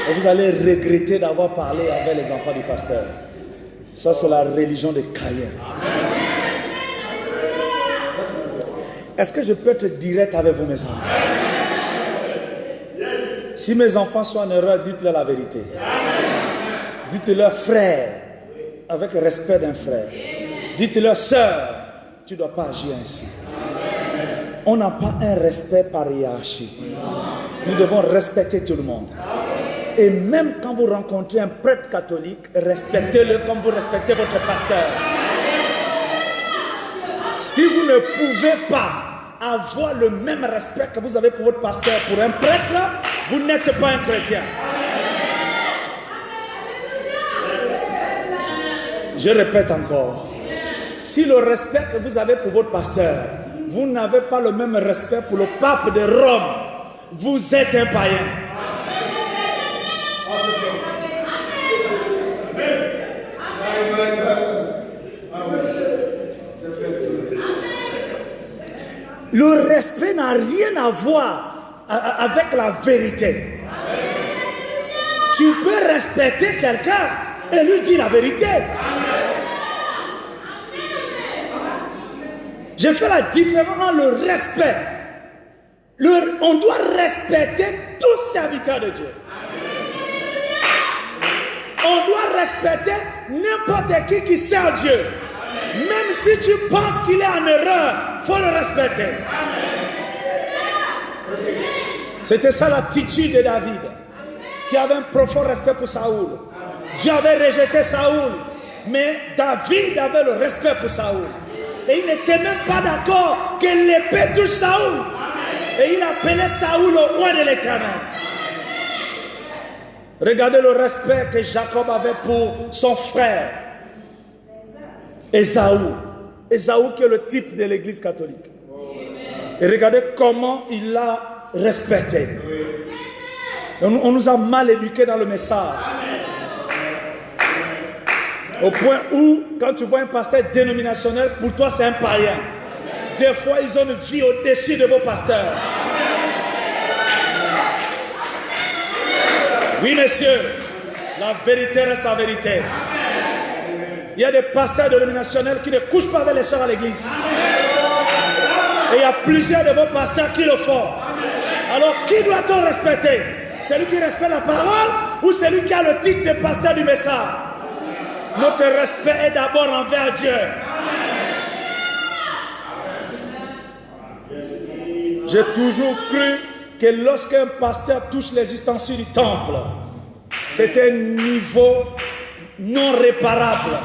Et vous allez regretter d'avoir parlé avec les enfants du pasteur. Ça, c'est la religion de Caïn. Est-ce que je peux être direct avec vous, mes enfants? Si mes enfants sont en erreur, dites-leur la vérité. Dites-leur frère, avec respect d'un frère. Dites-leur sœur, tu ne dois pas agir ainsi. On n'a pas un respect par hiérarchie. Nous devons respecter tout le monde. Et même quand vous rencontrez un prêtre catholique, respectez-le comme vous respectez votre pasteur. Si vous ne pouvez pas avoir le même respect que vous avez pour votre pasteur, pour un prêtre, vous n'êtes pas un chrétien. Je répète encore. Si le respect que vous avez pour votre pasteur, vous n'avez pas le même respect pour le pape de Rome, vous êtes un païen. Le respect n'a rien à voir avec la vérité. Tu peux respecter quelqu'un et lui dire la vérité. Je fais la différence entre le respect. On doit respecter tous serviteurs de Dieu. On doit respecter n'importe qui sert Dieu. Même si tu penses qu'il est en erreur, il faut le respecter. C'était ça l'attitude de David, qui avait un profond respect pour Saoul. Dieu avait rejeté Saoul, mais David avait le respect pour Saoul. Et il n'était même pas d'accord que l'épée touche Saoul. Et il appelait Saoul au roi de l'Éternel. Regardez le respect que Jacob avait pour son frère Ésaü. Ésaü qui est le type de l'église catholique. Et regardez comment il l'a respecté. On nous a mal éduqués dans le message. Au point où, quand tu vois un pasteur dénominationnel, pour toi c'est un païen. Des fois, ils ont une vie au-dessus de vos pasteurs. Oui, messieurs, la vérité reste la vérité. Il y a des pasteurs dénominationnels qui ne couchent pas avec les sœurs à l'église. Et il y a plusieurs de vos pasteurs qui le font. Alors, qui doit-on respecter? Celui qui respecte la parole ou celui qui a le titre de pasteur du message? Notre respect est d'abord envers Dieu. J'ai toujours cru que lorsqu'un pasteur touche les ustensiles du temple, c'est un niveau non réparable.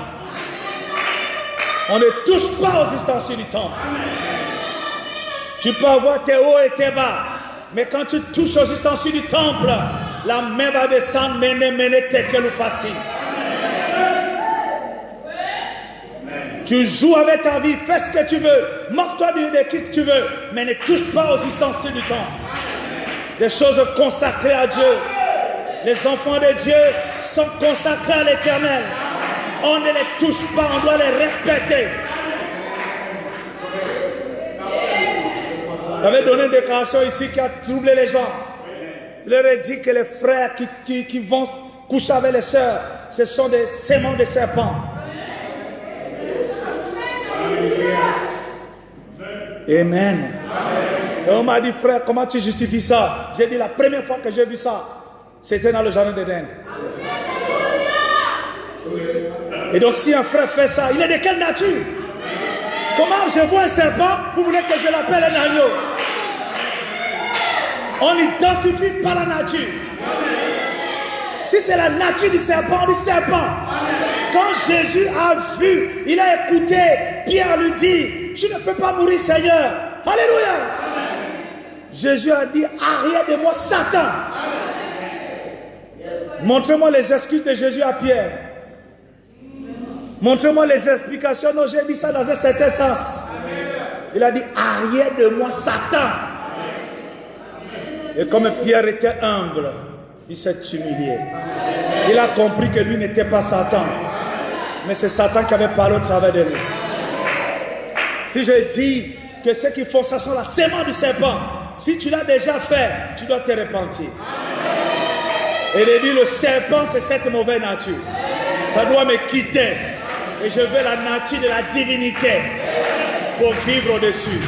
On ne touche pas aux ustensiles du temple. Tu peux avoir tes hauts et tes bas, mais quand tu touches aux ustensiles du temple, la main va descendre, mener tekel ou facile. Tu joues avec ta vie, fais ce que tu veux, moque-toi de qui que tu veux, mais ne touche pas aux ustensiles du temple. Des choses consacrées à Dieu. Les enfants de Dieu sont consacrés à l'Éternel. On ne les touche pas, on doit les respecter. J'avais donné une déclaration ici qui a troublé les gens. Je leur ai dit que les frères qui vont coucher avec les sœurs, ce sont des séments de serpents. Amen. Et on m'a dit, frère, comment tu justifies ça? J'ai dit, la première fois que j'ai vu ça, c'était dans le jardin d'Éden. Et donc, si un frère fait ça, il est de quelle nature? Comment je vois un serpent, vous voulez que je l'appelle un agneau? On n'identifie pas la nature. Si c'est la nature du serpent, on dit serpent. Quand Jésus a vu, il a écouté, Pierre lui dit, tu ne peux pas mourir, Seigneur. Alléluia. Jésus a dit, arrière de moi, Satan. Montrez-moi les excuses de Jésus à Pierre. Montrez-moi les explications. Non, j'ai dit ça dans un certain sens. Il a dit, arrière de moi, Satan. Et comme Pierre était humble, il s'est humilié. Il a compris que lui n'était pas Satan. Mais c'est Satan qui avait parlé au travers de lui. Si je dis que ceux qui font ça sont la sémence du serpent, si tu l'as déjà fait, tu dois te repentir. Et il dit, le serpent, c'est cette mauvaise nature. Ça doit me quitter. Et je veux la nature de la divinité pour vivre au-dessus.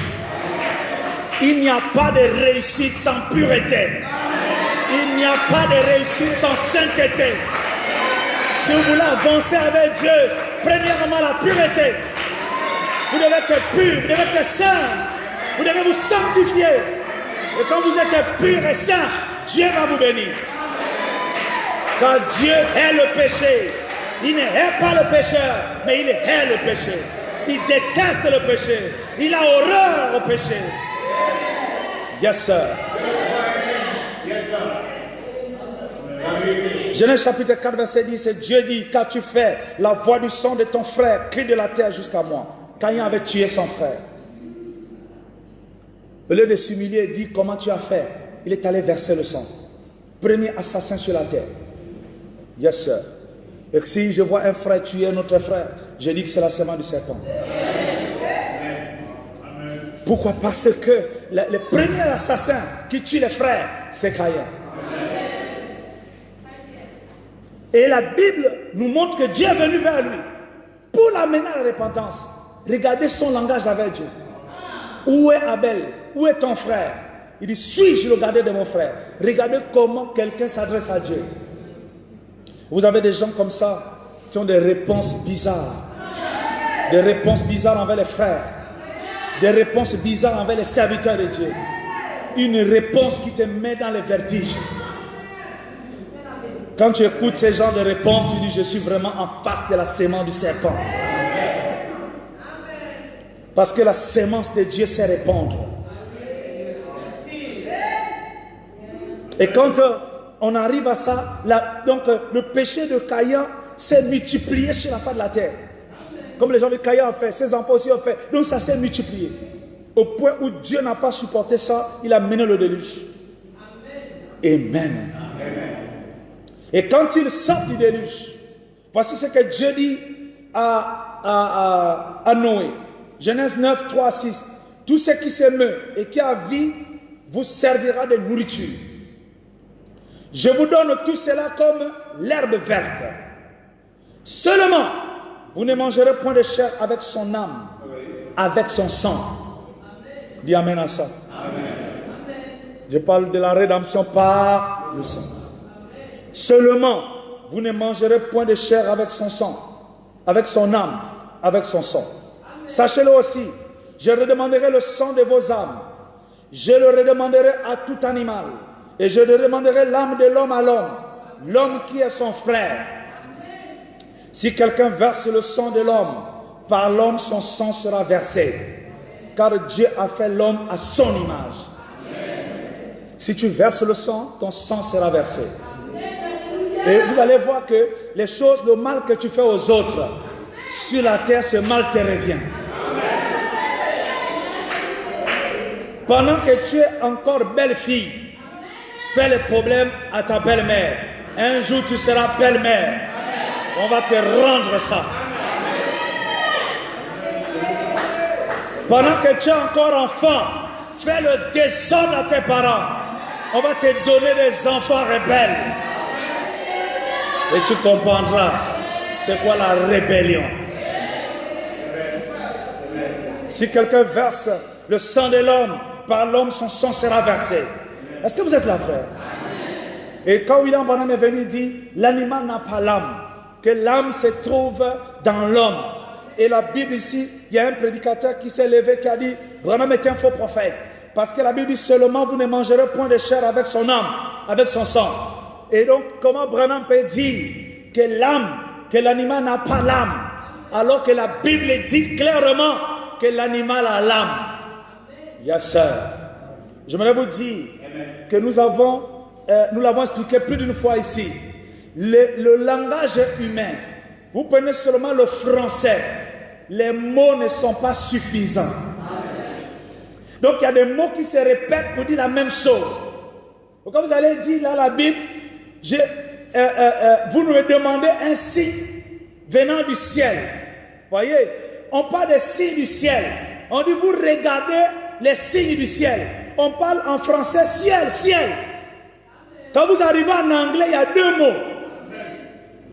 Il n'y a pas de réussite sans pureté. Il n'y a pas de réussite sans sainteté. Si vous voulez avancer avec Dieu, premièrement la pureté. Vous devez être pur, vous devez être saint. Vous devez vous sanctifier. Et quand vous êtes pur et saint, Dieu va vous bénir. Car Dieu hait le péché. Il ne hait pas le pécheur, mais il hait le péché. Il déteste le péché. Il a horreur au péché. Yes, sir. Yes, sir. Genèse chapitre 4, verset 10, c'est Dieu dit, qu'as-tu fait? La voix du sang de ton frère crie de la terre jusqu'à moi. Caïn avait tué son frère. Au lieu de s'humilier, il dit, comment tu as fait? Il est allé verser le sang. Premier assassin sur la terre. Yes, sir. Et si je vois un frère tuer un autre frère, je dis que c'est la sémence du serpent. Pourquoi? Parce que le premier assassin qui tue les frères, c'est Caïn. Et la Bible nous montre que Dieu est venu vers lui pour l'amener à la repentance. Regardez son langage avec Dieu. Où est Abel? Où est ton frère? Il dit, suis-je le gardien de mon frère? Regardez comment quelqu'un s'adresse à Dieu. Vous avez des gens comme ça qui ont des réponses bizarres. Des réponses bizarres envers les frères. Des réponses bizarres envers les serviteurs de Dieu. Une réponse qui te met dans les vertiges. Quand tu écoutes ces genres de réponses, tu dis, je suis vraiment en face de la sémence du serpent. Parce que la sémence de Dieu sait répondre. Et quand on arrive à ça, donc le péché de Caïn s'est multiplié sur la face de la terre. Comme les gens de Caïn ont fait, ses enfants aussi ont fait. Donc ça s'est multiplié. Au point où Dieu n'a pas supporté ça, il a mené le déluge. Amen. Et quand il sort du déluge, voici ce que Dieu dit à Noé. Genèse 9, 3, 6. Tout ce qui se meut et qui a vie vous servira de nourriture. Je vous donne tout cela comme l'herbe verte. Seulement, vous ne mangerez point de chair avec son âme, avec son sang. Dis amen à ça. Amen. Je parle de la rédemption par le sang. Seulement, vous ne mangerez point de chair avec son sang, avec son âme, avec son sang. Sachez-le aussi, je redemanderai le sang de vos âmes. Je le redemanderai à tout animal. Et je redemanderai l'âme de l'homme à l'homme. L'homme qui est son frère. Si quelqu'un verse le sang de l'homme, par l'homme son sang sera versé. Car Dieu a fait l'homme à son image. Si tu verses le sang, ton sang sera versé. Et vous allez voir que les choses, le mal que tu fais aux autres, sur la terre, ce mal te revient. Pendant que tu es encore belle fille, fais le problème à ta belle-mère. Un jour, tu seras belle-mère. On va te rendre ça. Pendant que tu es encore enfant, fais le désordre à tes parents. On va te donner des enfants rebelles. Et tu comprendras c'est quoi la rébellion. Si quelqu'un verse Le sang de l'homme, par l'homme, son sang sera versé. Est-ce que vous êtes là, frère? Et quand William Branham est venu, il dit, l'animal n'a pas l'âme, que l'âme se trouve dans l'homme. Et la Bible ici, il y a un prédicateur qui s'est levé, qui a dit, Branham est un faux prophète. Parce que la Bible dit seulement, vous ne mangerez point de chair avec son âme, avec son sang. Et donc, comment Branham peut dire que l'âme, que l'animal n'a pas l'âme, alors que la Bible dit clairement que l'animal a l'âme? Yes, sir. J'aimerais vous dire que nous l'avons expliqué plus d'une fois ici. Le langage humain, vous prenez seulement le français, les mots ne sont pas suffisants. Donc il y a des mots qui se répètent pour dire la même chose. Donc, quand vous allez dire là la Bible, vous nous demandez un signe venant du ciel. Voyez, on parle des signes du ciel. On dit vous regardez les signes du ciel. On parle en français ciel, ciel. Quand vous arrivez en anglais, il y a deux mots.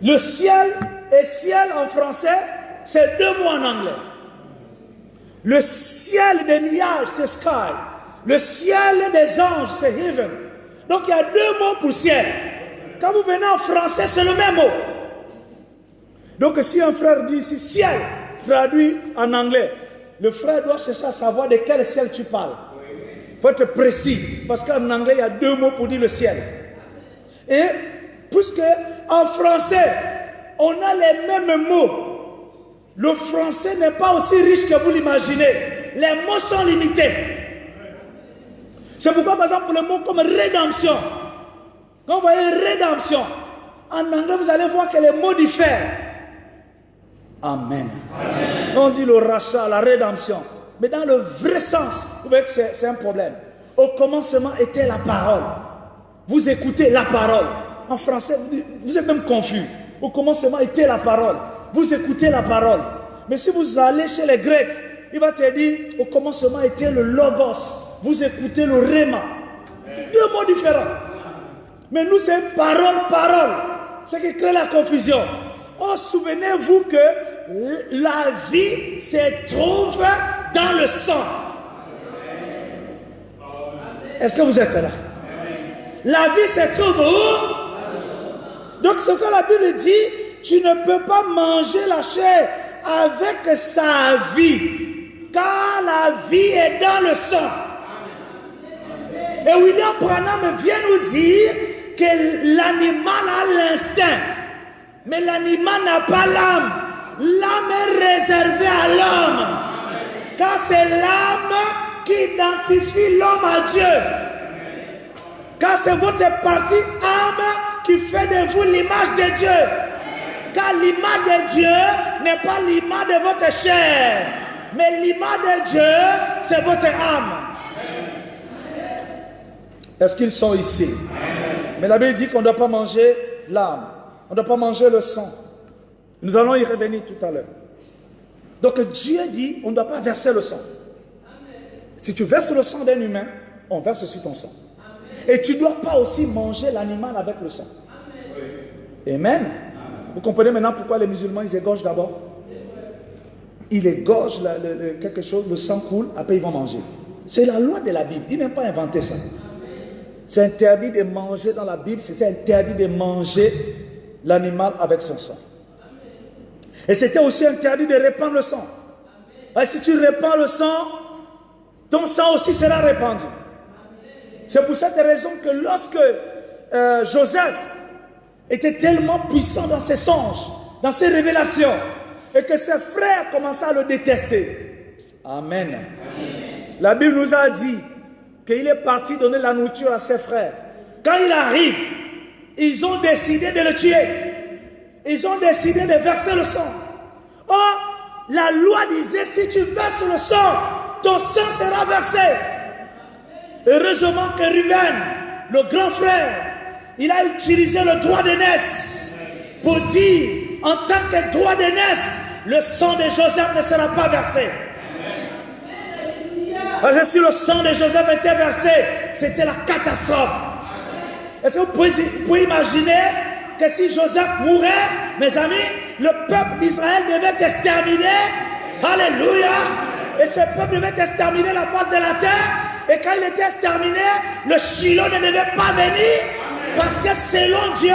Le ciel et ciel en français, c'est deux mots en anglais. Le ciel des nuages, c'est sky. Le ciel des anges, c'est heaven. Donc il y a deux mots pour ciel. Quand vous venez en français, c'est le même mot. Donc si un frère dit ici ciel, traduit en anglais, le frère doit chercher à savoir de quel ciel tu parles. Il faut être précis, parce qu'en anglais, il y a deux mots pour dire le ciel. Et puisque en français, on a les mêmes mots, le français n'est pas aussi riche que vous l'imaginez. Les mots sont limités. C'est pourquoi, par exemple, pour le mot comme rédemption, quand vous voyez rédemption, en anglais, vous allez voir que les mots diffèrent. Amen. Amen. On dit le rachat, la rédemption. Mais dans le vrai sens, vous voyez que c'est un problème. Au commencement était la parole. Vous écoutez la parole. En français, vous êtes même confus. Au commencement était la parole. Vous écoutez la parole. Mais si vous allez chez les Grecs, il va te dire, au commencement était le logos. Vous écoutez le rhéma. Deux mots différents. Mais nous, c'est parole, parole. C'est qui crée la confusion. Oh, souvenez-vous que la vie se trouve dans le sang. Est-ce que vous êtes là? La vie se trouve où? Donc, ce que la Bible dit, tu ne peux pas manger la chair avec sa vie, car la vie est dans le sang. Et William Branham vient nous dire que l'animal a l'instinct, mais l'animal n'a pas l'âme. L'âme est réservée à l'homme, car c'est l'âme qui identifie l'homme à Dieu. Car c'est votre partie âme qui fait de vous l'image de Dieu. Car l'image de Dieu n'est pas l'image de votre chair, mais l'image de Dieu, c'est votre âme. Est-ce qu'ils sont ici? Mais la Bible dit qu'on ne doit pas manger l'âme, on ne doit pas manger le sang. Nous allons y revenir tout à l'heure. Donc Dieu dit, on ne doit pas verser le sang. Si tu verses le sang d'un humain, on verse aussi ton sang. Et tu ne dois pas aussi manger l'animal avec le sang. Amen. Vous comprenez maintenant pourquoi les musulmans, ils égorgent d'abord? Ils égorgent quelque chose, le sang coule, après ils vont manger. C'est la loi de la Bible. Ils n'ont pas inventé ça. C'est interdit de manger dans la Bible, c'était interdit de manger l'animal avec son sang. Et c'était aussi interdit de répandre le sang. Parce que si tu répands le sang, ton sang aussi sera répandu. C'est pour cette raison que lorsque Joseph était tellement puissant dans ses songes, dans ses révélations, et que ses frères commençaient à le détester. Amen. Amen. La Bible nous a dit qu'il est parti donner la nourriture à ses frères. Quand il arrive, ils ont décidé de le tuer. Ils ont décidé de verser le sang. Or, la loi disait, si tu verses le sang, ton sang sera versé. Heureusement que Ruben, le grand frère, il a utilisé le droit d'aînesse pour dire, en tant que droit d'aînesse, le sang de Joseph ne sera pas versé. Parce que si le sang de Joseph était versé, c'était la catastrophe. Est-ce que vous pouvez imaginer que si Joseph mourait, mes amis, le peuple d'Israël devait exterminer? Alléluia! Et ce peuple devait exterminer la face de la terre. Et quand il était exterminé, le Shiloh ne devait pas venir. Parce que selon Dieu,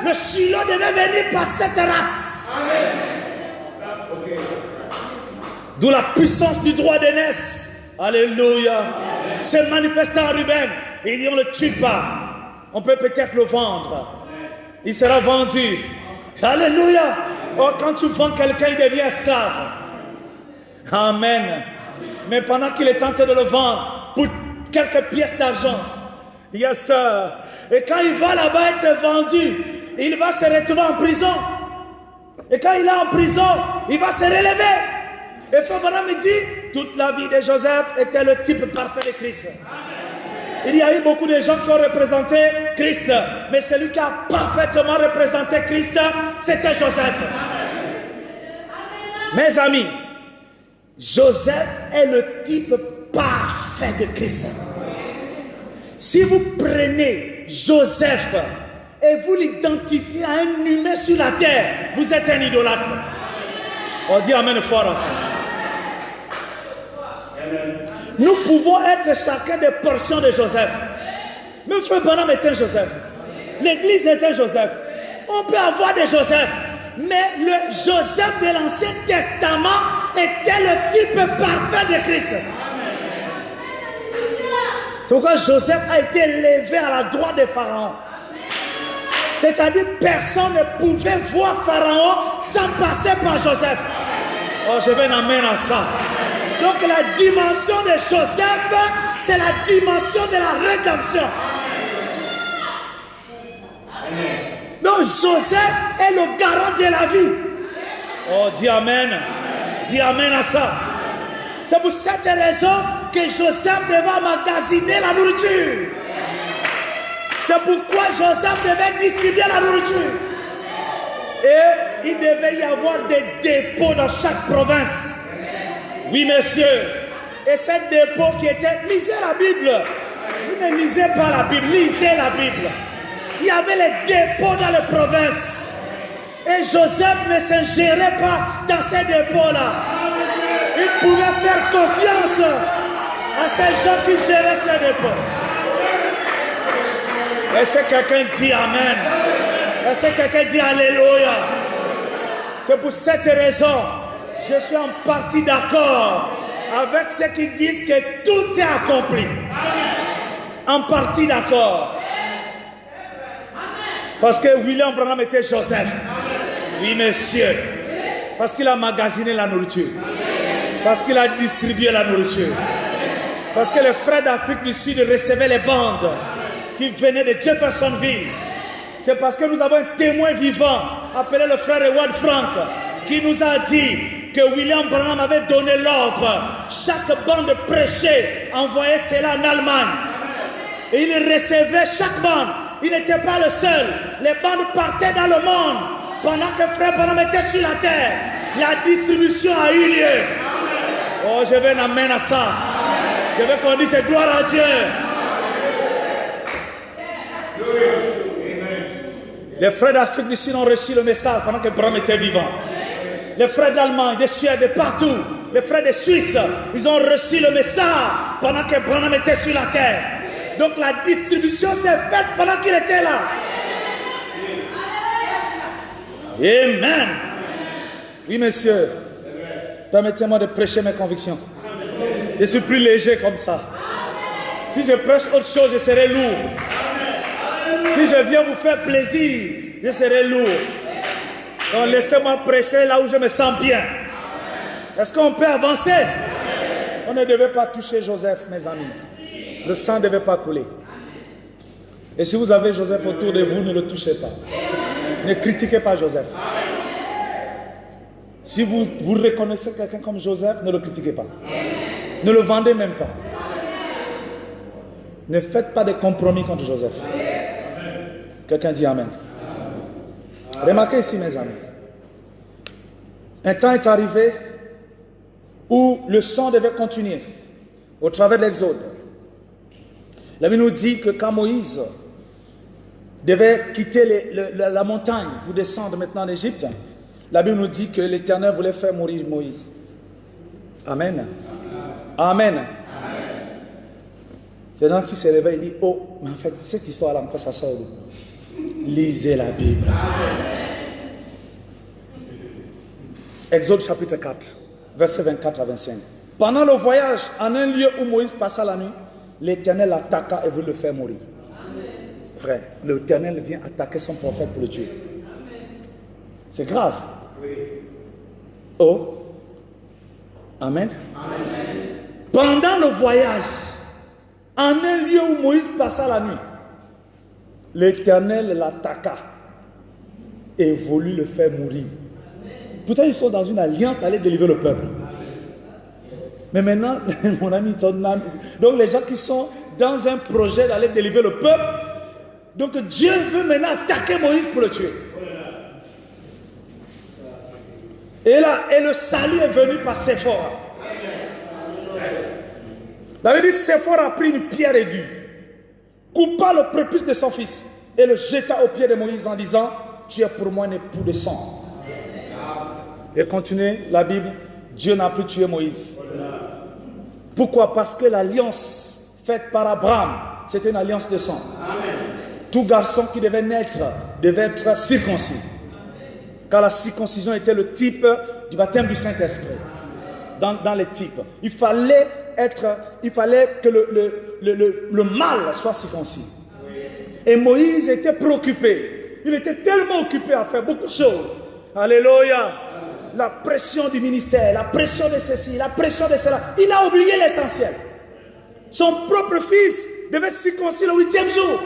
le Shiloh devait venir par cette race. D'où la puissance du droit d'aînesse. Alléluia. C'est manifesté en Ruben. Il dit on ne le tue pas. On peut peut-être le vendre. Il sera vendu. Alléluia. Oh, quand tu vends quelqu'un, il devient esclave. Amen. Mais pendant qu'il est tenté de le vendre pour quelques pièces d'argent, yes sir. Et quand il va là-bas être vendu, il va se retrouver en prison. Et quand il est en prison, il va se relever. Et Frère Branham me dit, toute la vie de Joseph était le type parfait de Christ. Il y a eu beaucoup de gens qui ont représenté Christ, mais celui qui a parfaitement représenté Christ, c'était Joseph. Mes amis, Joseph est le type parfait de Christ. Si vous prenez Joseph et vous l'identifiez à un humain sur la terre, vous êtes un idolâtre. On dit amen fort ensemble. Nous pouvons être chacun des portions de Joseph. Même Frère Branham est un Joseph. L'église est un Joseph. On peut avoir des Joseph. Mais le Joseph de l'Ancien Testament était le type parfait de Christ. C'est pourquoi Joseph a été élevé à la droite de Pharaon. C'est-à-dire personne ne pouvait voir Pharaon sans passer par Joseph. Oh, je vais en amener à ça. Donc la dimension de Joseph, c'est la dimension de la rédemption. Donc Joseph est le garant de la vie. Oh, dis amen. Dis amen à ça. C'est pour cette raison que Joseph devait emmagasiner la nourriture. C'est pourquoi Joseph devait distribuer la nourriture. Et il devait y avoir des dépôts dans chaque province. Oui, monsieur. Et ces dépôts qui étaient... Lisez la Bible. Vous ne lisez pas la Bible, lisez la Bible. Il y avait les dépôts dans les provinces. Et Joseph ne s'ingérait pas dans ces dépôts-là. Il pouvait faire confiance à ces gens qui géraient ces dépôts. Est-ce que quelqu'un dit Amen? Est-ce que quelqu'un dit Alléluia? C'est pour cette raison, je suis en partie d'accord avec ceux qui disent que tout est accompli. En partie d'accord. Parce que William Branham était Joseph. Oui, monsieur. Parce qu'il a magasiné la nourriture. Parce qu'il a distribué la nourriture. Parce que les frères d'Afrique du Sud recevaient les bandes qui venaient de Jeffersonville. C'est parce que nous avons un témoin vivant appelé le frère Ewald Frank qui nous a dit que William Branham avait donné l'ordre. Chaque bande prêchée envoyait cela en Allemagne. Et il recevait chaque bande. Il n'était pas le seul. Les bandes partaient dans le monde. Pendant que frère Branham était sur la terre, la distribution a eu lieu. Oh, je vais en amener à ça. Je veux qu'on dise gloire à Dieu. Les frères d'Afrique du Sud ont reçu le message pendant que Branham était vivant. Les frères d'Allemagne, de Suède, de partout. Les frères de Suisse, ils ont reçu le message pendant que Branham était sur la terre. Donc la distribution s'est faite pendant qu'il était là. Amen. Oui, monsieur. Permettez-moi de prêcher mes convictions. Je suis plus léger comme ça. Si je prêche autre chose, je serai lourd. Si je viens vous faire plaisir, je serai lourd. Donc laissez-moi prêcher là où je me sens bien. Est-ce qu'on peut avancer? On ne devait pas toucher Joseph, mes amis. Le sang ne devait pas couler. Et si vous avez Joseph autour de vous, ne le touchez pas. Ne critiquez pas Joseph. Si vous reconnaissez quelqu'un comme Joseph, ne le critiquez pas. Ne le vendez même pas. Ne faites pas de compromis contre Joseph. Quelqu'un dit Amen. Remarquez ici, mes amis. Un temps est arrivé où le sang devait continuer au travers de l'Exode. La Bible nous dit que quand Moïse devait quitter la montagne pour descendre maintenant en Égypte, la Bible nous dit que l'Éternel voulait faire mourir Moïse. Amen. Amen. Il y en a qui se réveillent et disent, oh, mais en fait, cette histoire-là, en fait, ça sort d'où? Lisez la Bible. Exode chapitre 4, versets 24 à 25. Pendant le voyage, en un lieu où Moïse passa la nuit, l'Éternel l'attaqua et voulut le faire mourir. Frère, l'Éternel vient attaquer son prophète pour le tuer. C'est grave. Oh. Amen. Pendant le voyage, en un lieu où Moïse passa la nuit, l'Éternel l'attaqua et voulut le faire mourir. Pourtant, ils sont dans une alliance d'aller délivrer le peuple. Mais maintenant, mon ami, donc les gens qui sont dans un projet d'aller délivrer le peuple, donc Dieu veut maintenant attaquer Moïse pour le tuer. Et là, et le salut est venu par Séphora. Il avait dit, Séphora a pris une pierre aiguë, coupa le prépuce de son fils et le jeta aux pieds de Moïse en disant, tu es pour moi un époux de sang. Et continuez la Bible, Dieu n'a plus tué Moïse. Pourquoi? Parce que l'alliance faite par Abraham, c'était une alliance de sang. Tout garçon qui devait naître devait être circoncis. Car la circoncision était le type du baptême du Saint-Esprit. Dans les types. Il fallait que le mâle soit circoncis. Et Moïse était préoccupé. Il était tellement occupé à faire beaucoup de choses. Alléluia. La pression du ministère, la pression de ceci, la pression de cela. Il a oublié l'essentiel. Son propre fils devait circoncire le 8e jour.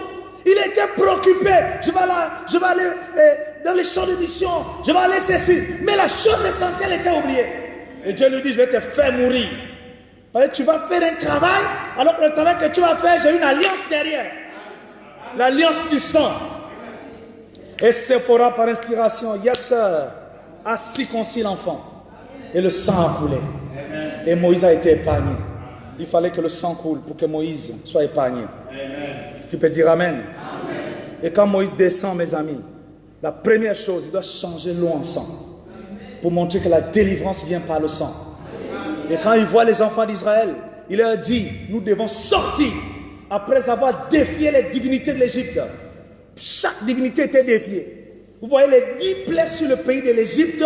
Il était préoccupé. Je vais aller dans les champs de mission. Je vais aller ceci. Mais la chose essentielle était oubliée. Et Dieu lui dit, je vais te faire mourir. Tu vas faire un travail, alors que le travail que tu vas faire, j'ai une alliance derrière. L'alliance du sang. Et Séphora, par inspiration, yes sir, a circoncis l'enfant. Et le sang a coulé. Et Moïse a été épargné. Il fallait que le sang coule pour que Moïse soit épargné. Tu peux dire amen. Et quand Moïse descend, mes amis, la première chose, il doit changer l'eau en sang. Pour montrer que la délivrance vient par le sang. Et quand il voit les enfants d'Israël, il leur dit, nous devons sortir après avoir défié les divinités de l'Égypte. Chaque divinité était défiée. Vous voyez, les 10 plaies sur le pays de l'Égypte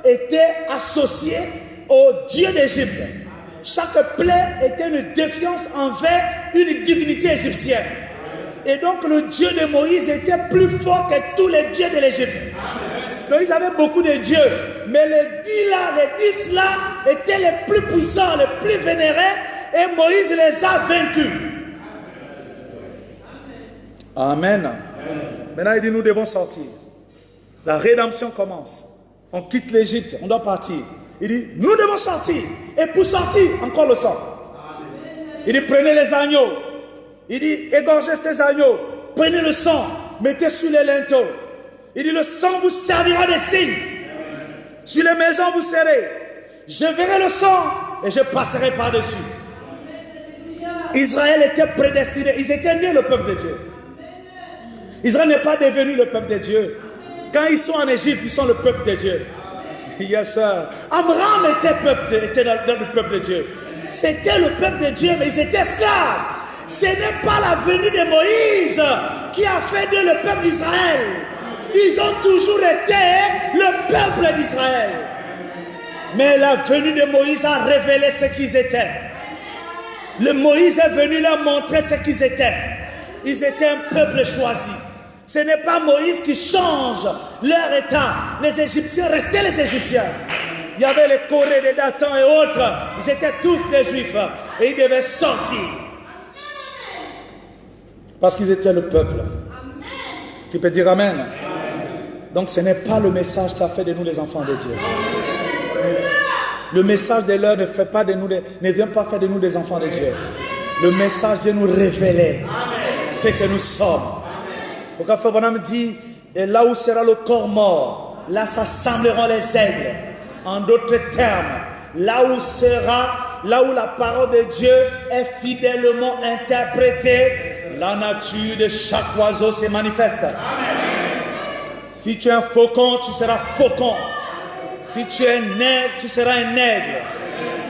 étaient associées au Dieu d'Égypte. Chaque plaie était une défiance envers une divinité égyptienne. Et donc le Dieu de Moïse était plus fort que tous les dieux de l'Égypte. Donc ils avaient beaucoup de dieux. Mais les 10 là étaient les plus puissants, les plus vénérés. Et Moïse les a vaincus. Amen. Maintenant il dit, nous devons sortir. La rédemption commence. On quitte l'Égypte, on doit partir. Il dit, nous devons sortir. Et pour sortir, encore le sang. Il dit, prenez les agneaux. Il dit, égorgez ces agneaux. Prenez le sang, mettez sur les linteaux. Il dit, le sang vous servira de signe. Sur les maisons, vous serrez. Je verrai le sang et je passerai par-dessus. Israël était prédestiné. Ils étaient nés le peuple de Dieu. Israël n'est pas devenu le peuple de Dieu. Quand ils sont en Égypte, ils sont le peuple de Dieu. Yes, sir. Abraham était dans le peuple de Dieu. C'était le peuple de Dieu, mais ils étaient esclaves. Ce n'est pas la venue de Moïse qui a fait d'eux le peuple d'Israël. Ils ont toujours été le peuple d'Israël. Mais la venue de Moïse a révélé ce qu'ils étaient. Le Moïse est venu leur montrer ce qu'ils étaient. Ils étaient un peuple choisi. Ce n'est pas Moïse qui change leur état. Les Égyptiens restaient les Égyptiens. Il y avait les Corées, les Datans et autres. Ils étaient tous des Juifs. Et ils devaient sortir. Parce qu'ils étaient le peuple. Tu peux dire amen. Donc ce n'est pas le message qu'a fait de nous les enfants de Dieu. Le message de l'heure ne vient pas faire de nous des enfants de Dieu. Le message vient nous révéler ce que nous sommes. Pourquoi Frère Branham dit, et là où sera le corps mort, là s'assembleront les aigles. En d'autres termes, là où la parole de Dieu est fidèlement interprétée, la nature de chaque oiseau se manifeste. Si tu es un faucon, tu seras faucon. Si tu es un aigle, tu seras un aigle.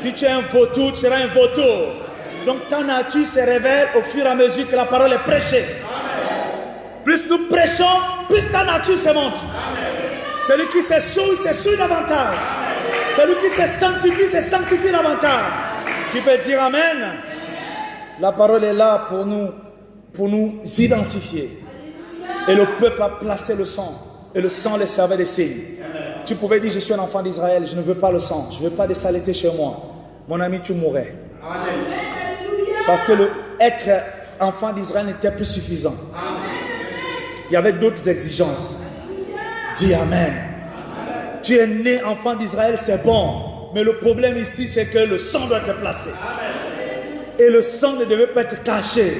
Si tu es un vautour, tu seras un vautour. Donc ta nature se révèle au fur et à mesure que la parole est prêchée. Plus nous prêchons, plus ta nature se montre. Celui qui s'essouille davantage. Celui qui se sanctifie davantage. Qui peut dire Amen? La parole est là pour nous identifier. Et le peuple a placé le sang. Et le sang les servait de signe. Tu pouvais dire, je suis un enfant d'Israël, je ne veux pas le sang, je ne veux pas de saleté chez moi. Mon ami, tu mourrais. Parce que être enfant d'Israël n'était plus suffisant. Il y avait d'autres exigences. Dis Amen. Tu es né enfant d'Israël, c'est bon. Mais le problème ici, c'est que le sang doit être placé. Et le sang ne devait pas être caché.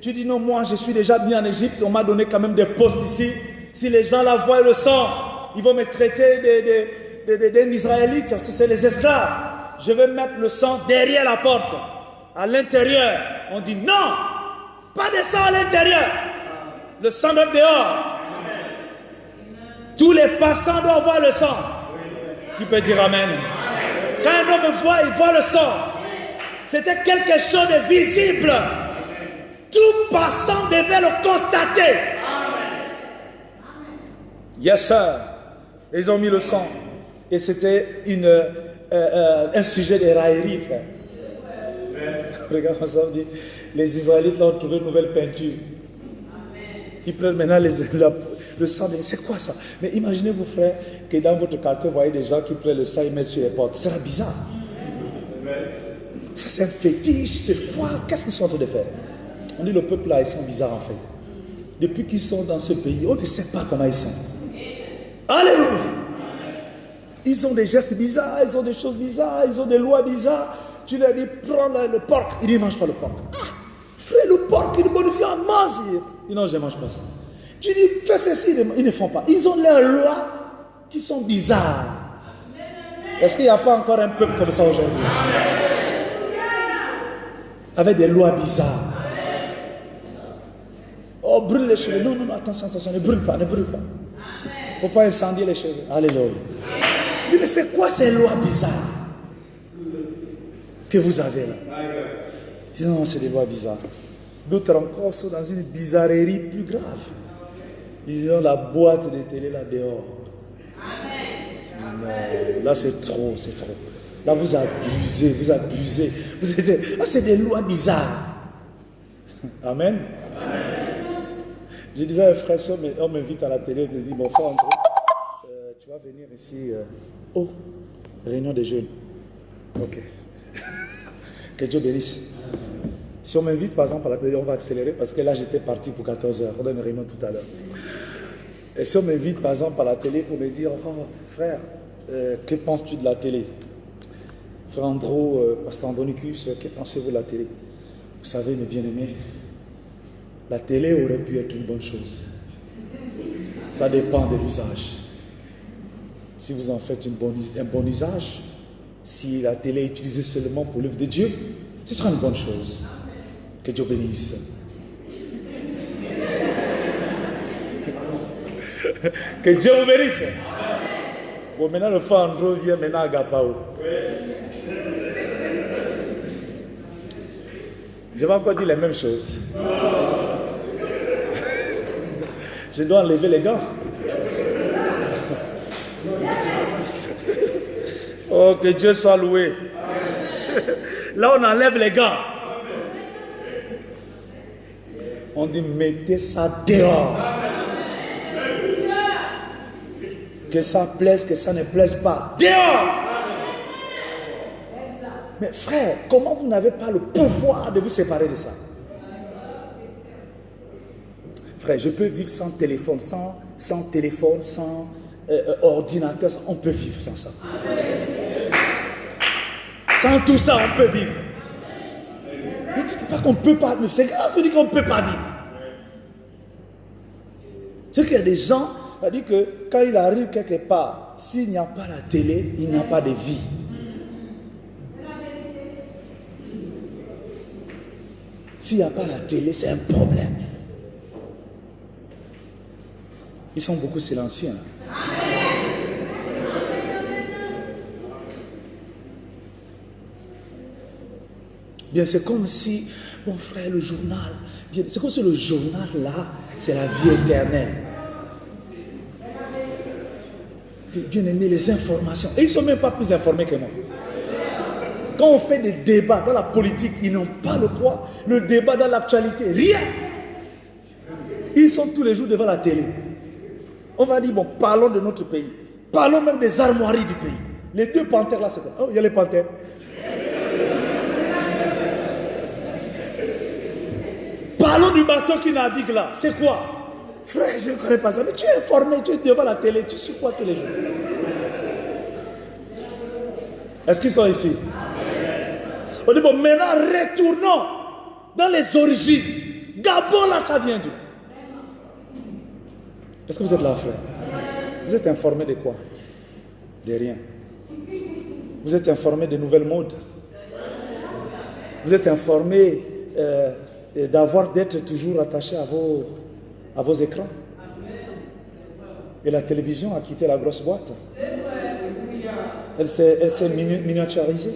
Tu dis non, moi je suis déjà bien en Égypte, on m'a donné quand même des postes ici. Si les gens là voient le sang, ils vont me traiter des Israélites, si c'est les esclaves. Je vais mettre le sang derrière la porte, à l'intérieur. On dit non, pas de sang à l'intérieur. Le sang doit être dehors. Tous les passants doivent voir le sang. Qui peut dire Amen? Quand un homme voit, il voit le sang. C'était quelque chose de visible. Tout passant devait le constater. Yes, sir. Ils ont mis le sang. Et c'était un sujet de raillerie, frère. Regarde, on dit, les Israélites là, ont trouvé une nouvelle peinture. Ils prennent maintenant le sang. C'est quoi ça? Mais imaginez-vous, frère, que dans votre quartier, vous voyez des gens qui prennent le sang et mettent sur les portes. C'est bizarre. Ça, c'est un fétiche. C'est quoi? Qu'est-ce qu'ils sont en train de faire? On dit le peuple là, ils sont bizarres en fait. Depuis qu'ils sont dans ce pays, on ne sait pas comment ils sont. Alléluia! Ils ont des gestes bizarres, ils ont des choses bizarres, ils ont des lois bizarres. Tu leur dis, prends le porc. Il dit, ne mange pas le porc. Ah, frère, le porc, une bonne viande, mange. Il dit, non, je ne mange pas ça. Tu dis, fais ceci, ils ne font pas. Ils ont leurs lois qui sont bizarres. Est-ce qu'il n'y a pas encore un peuple comme ça aujourd'hui? Avec des lois bizarres. Oh, brûle les cheveux. Non, attention, ne brûle pas. Il ne faut pas incendier les cheveux. Alléluia. Mais c'est quoi ces lois bizarres que vous avez là? Non, c'est des lois bizarres. D'autres encore sont dans une bizarrerie plus grave. Ils ont la boîte de télé là dehors. Non, là c'est trop. Là vous abusez. Vous êtes, c'est des lois bizarres. Amen. Je disais à un frère, on m'invite à la télé, il me dit, mon frère André, tu vas venir ici, réunion des jeunes. Ok. Que Dieu bénisse. Si on m'invite par exemple à la télé, on va accélérer parce que là j'étais parti pour 14h, on a une réunion tout à l'heure. Et si on m'invite par exemple à la télé pour me dire, oh frère, que penses-tu de la télé? Frère Andro, pasteur Andonicus, que pensez-vous de la télé? Vous savez mes bien-aimés, la télé aurait pu être une bonne chose. Ça dépend de l'usage. Si vous en faites un bon usage, si la télé est utilisée seulement pour l'œuvre de Dieu, ce sera une bonne chose. Que Dieu bénisse. Que Dieu vous bénisse. Bon, maintenant le frère Andro vient maintenant à Gapao. Je vais encore dire les mêmes choses. Je dois enlever les gants. Oh, que Dieu soit loué. Là, on enlève les gants. On dit, mettez ça dehors. Que ça plaise, que ça ne plaise pas. Dehors. Mais frère, comment vous n'avez pas le pouvoir de vous séparer de ça? Frère, je peux vivre sans téléphone, sans ordinateur, on peut vivre sans ça. Sans tout ça, on peut vivre. Ne dites pas qu'on ne peut pas vivre. C'est grave, on dit qu'on ne peut pas vivre. C'est qu'il y a des gens, ça dit que quand il arrive quelque part, s'il n'y a pas la télé, il n'y a pas de vie. S'il n'y a pas la télé, c'est un problème. Ils sont beaucoup silencieux. Hein? 1 Bien, c'est comme si, mon frère, le journal, c'est comme si le journal là, c'est la vie éternelle. Bien aimé, les informations. Et ils ne sont même pas plus informés que moi. Quand on fait des débats dans la politique, ils n'ont pas le poids. Le débat dans l'actualité, rien. Ils sont tous les jours devant la télé. On va dire, bon, parlons de notre pays. Parlons même des armoiries du pays. Les deux panthères là, c'est quoi? Oh, il y a les panthères. Parlons du bateau qui navigue là. C'est quoi? Frère, je ne connais pas ça. Mais tu es informé, tu es devant la télé, tu suis quoi tous les jours? Est-ce qu'ils sont ici? On dit, bon, maintenant, retournons dans les origines. Gabon, là, ça vient d'où? Est-ce que vous êtes là, frère? Vous êtes informé de quoi? De rien. Vous êtes informé des nouvelles modes. Vous êtes informé d'être toujours attaché à vos écrans. Et la télévision a quitté la grosse boîte. Elle s'est miniaturisée.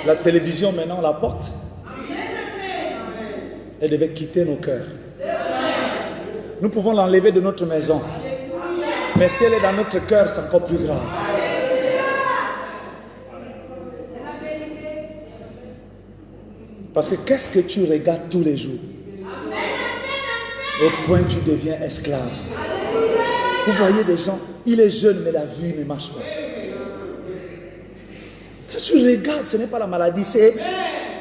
La télévision maintenant la porte. Elle devait quitter nos cœurs. Nous pouvons l'enlever de notre maison. Mais si elle est dans notre cœur, c'est encore plus grave. Parce que qu'est-ce que tu regardes tous les jours? Au point que tu deviens esclave. Vous voyez des gens, il est jeune, mais la vue ne marche pas. Quand tu regardes, ce n'est pas la maladie, c'est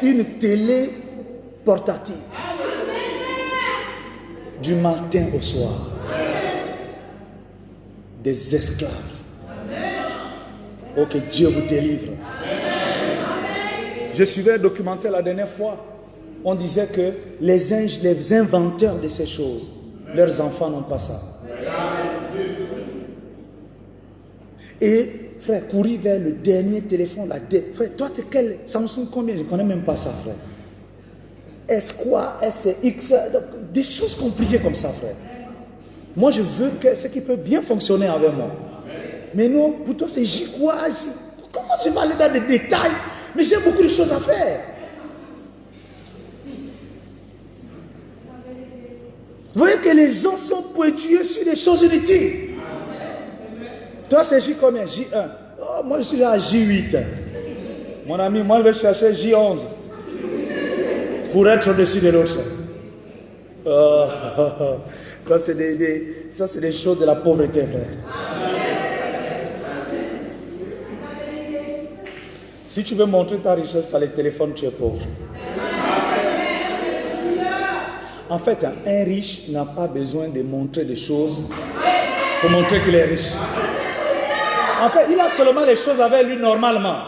une télé portative. Du matin au soir. Des esclaves. Oh, que Dieu vous délivre. Je suivais un documentaire la dernière fois. On disait que les inventeurs de ces choses, leurs enfants n'ont pas ça. Et, frère, courir vers le dernier téléphone, frère, toi, t'es quel Samsung combien? Je ne connais même pas ça, frère. S quoi, SX, des choses compliquées comme ça, frère. Moi, je veux que ce qui peut bien fonctionner avec moi. Mais non, pour toi, c'est J quoi? Comment je vais aller dans des détails? Mais j'ai beaucoup de choses à faire. Vous voyez que les gens sont pointueux sur des choses inutiles. Toi, c'est J combien? J1. Oh, moi, je suis là à J8. Mon ami, moi, je vais chercher J11. Pour être au-dessus de l'autre. Ça, c'est des choses de la pauvreté, frère. Si tu veux montrer ta richesse par les téléphones, tu es pauvre. En fait, un riche n'a pas besoin de montrer des choses pour montrer qu'il est riche. En fait, il a seulement les choses avec lui normalement.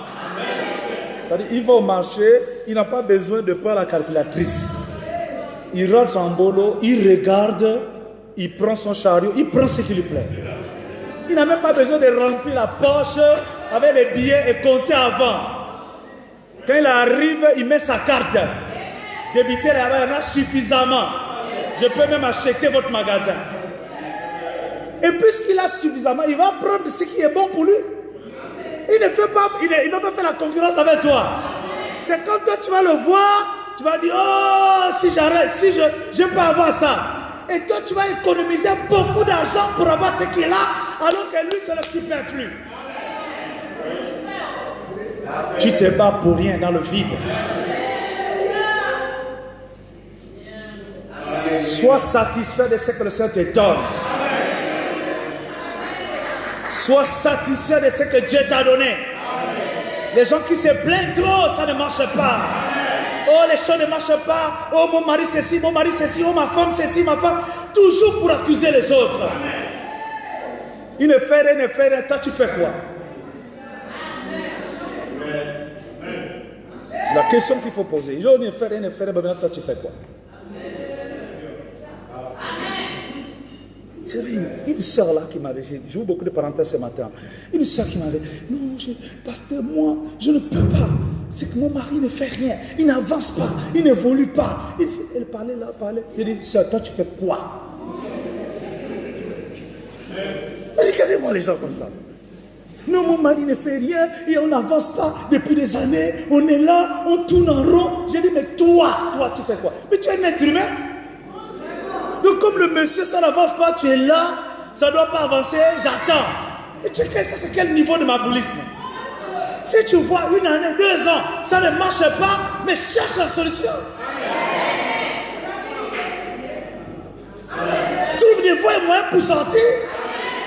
C'est-à-dire, il va au marché, il n'a pas besoin de prendre la calculatrice. Il rentre en boulot, il regarde, il prend son chariot, il prend ce qui lui plaît. Il n'a même pas besoin de remplir la poche avec les billets et compter avant. Quand il arrive, il met sa carte. Débiter là-bas, il y en a suffisamment. Je peux même acheter votre magasin. Et puisqu'il a suffisamment, il va prendre ce qui est bon pour lui. Il ne peut pas, il va pas faire la concurrence avec toi. C'est quand toi tu vas le voir, tu vas dire, oh, si j'arrête, si je peux avoir ça. Et toi tu vas économiser beaucoup d'argent pour avoir ce qui est là, alors que lui c'est le superflu. Tu te bats pour rien dans le vide. Sois satisfait de ce que le Seigneur te donne. Sois satisfait de ce que Dieu t'a donné. Les gens qui se plaignent trop, ça ne marche pas. Oh, les choses ne marchent pas. Oh, mon mari ceci, mon mari ceci. Oh, ma femme ceci, ma femme. Toujours pour accuser les autres. Il ne fait rien, ne fait rien. Toi, tu fais quoi? C'est la question qu'il faut poser. Il ne fait rien, ne fait rien. Maintenant, toi, tu fais quoi? C'est une soeur là qui m'avait, j'ai eu beaucoup de parenthèses ce matin. Une soeur qui m'avait, non, pasteur, moi, je ne peux pas. C'est que mon mari ne fait rien. Il n'avance pas. Il n'évolue pas. Elle parlait là, parlait. Il dit, soeur, toi, tu fais quoi? Regardez-moi les gens comme ça. Non, mon mari ne fait rien et on n'avance pas depuis des années. On est là, on tourne en rond. J'ai dit, mais toi, tu fais quoi? Mais tu es un être humain. Donc comme le monsieur, ça n'avance pas, tu es là, ça ne doit pas avancer, j'attends. Mais tu sais, ça c'est quel niveau de ma boulisme? Si tu vois une année, 2 ans, ça ne marche pas, mais cherche la solution. Trouve des voies et moyens pour sortir.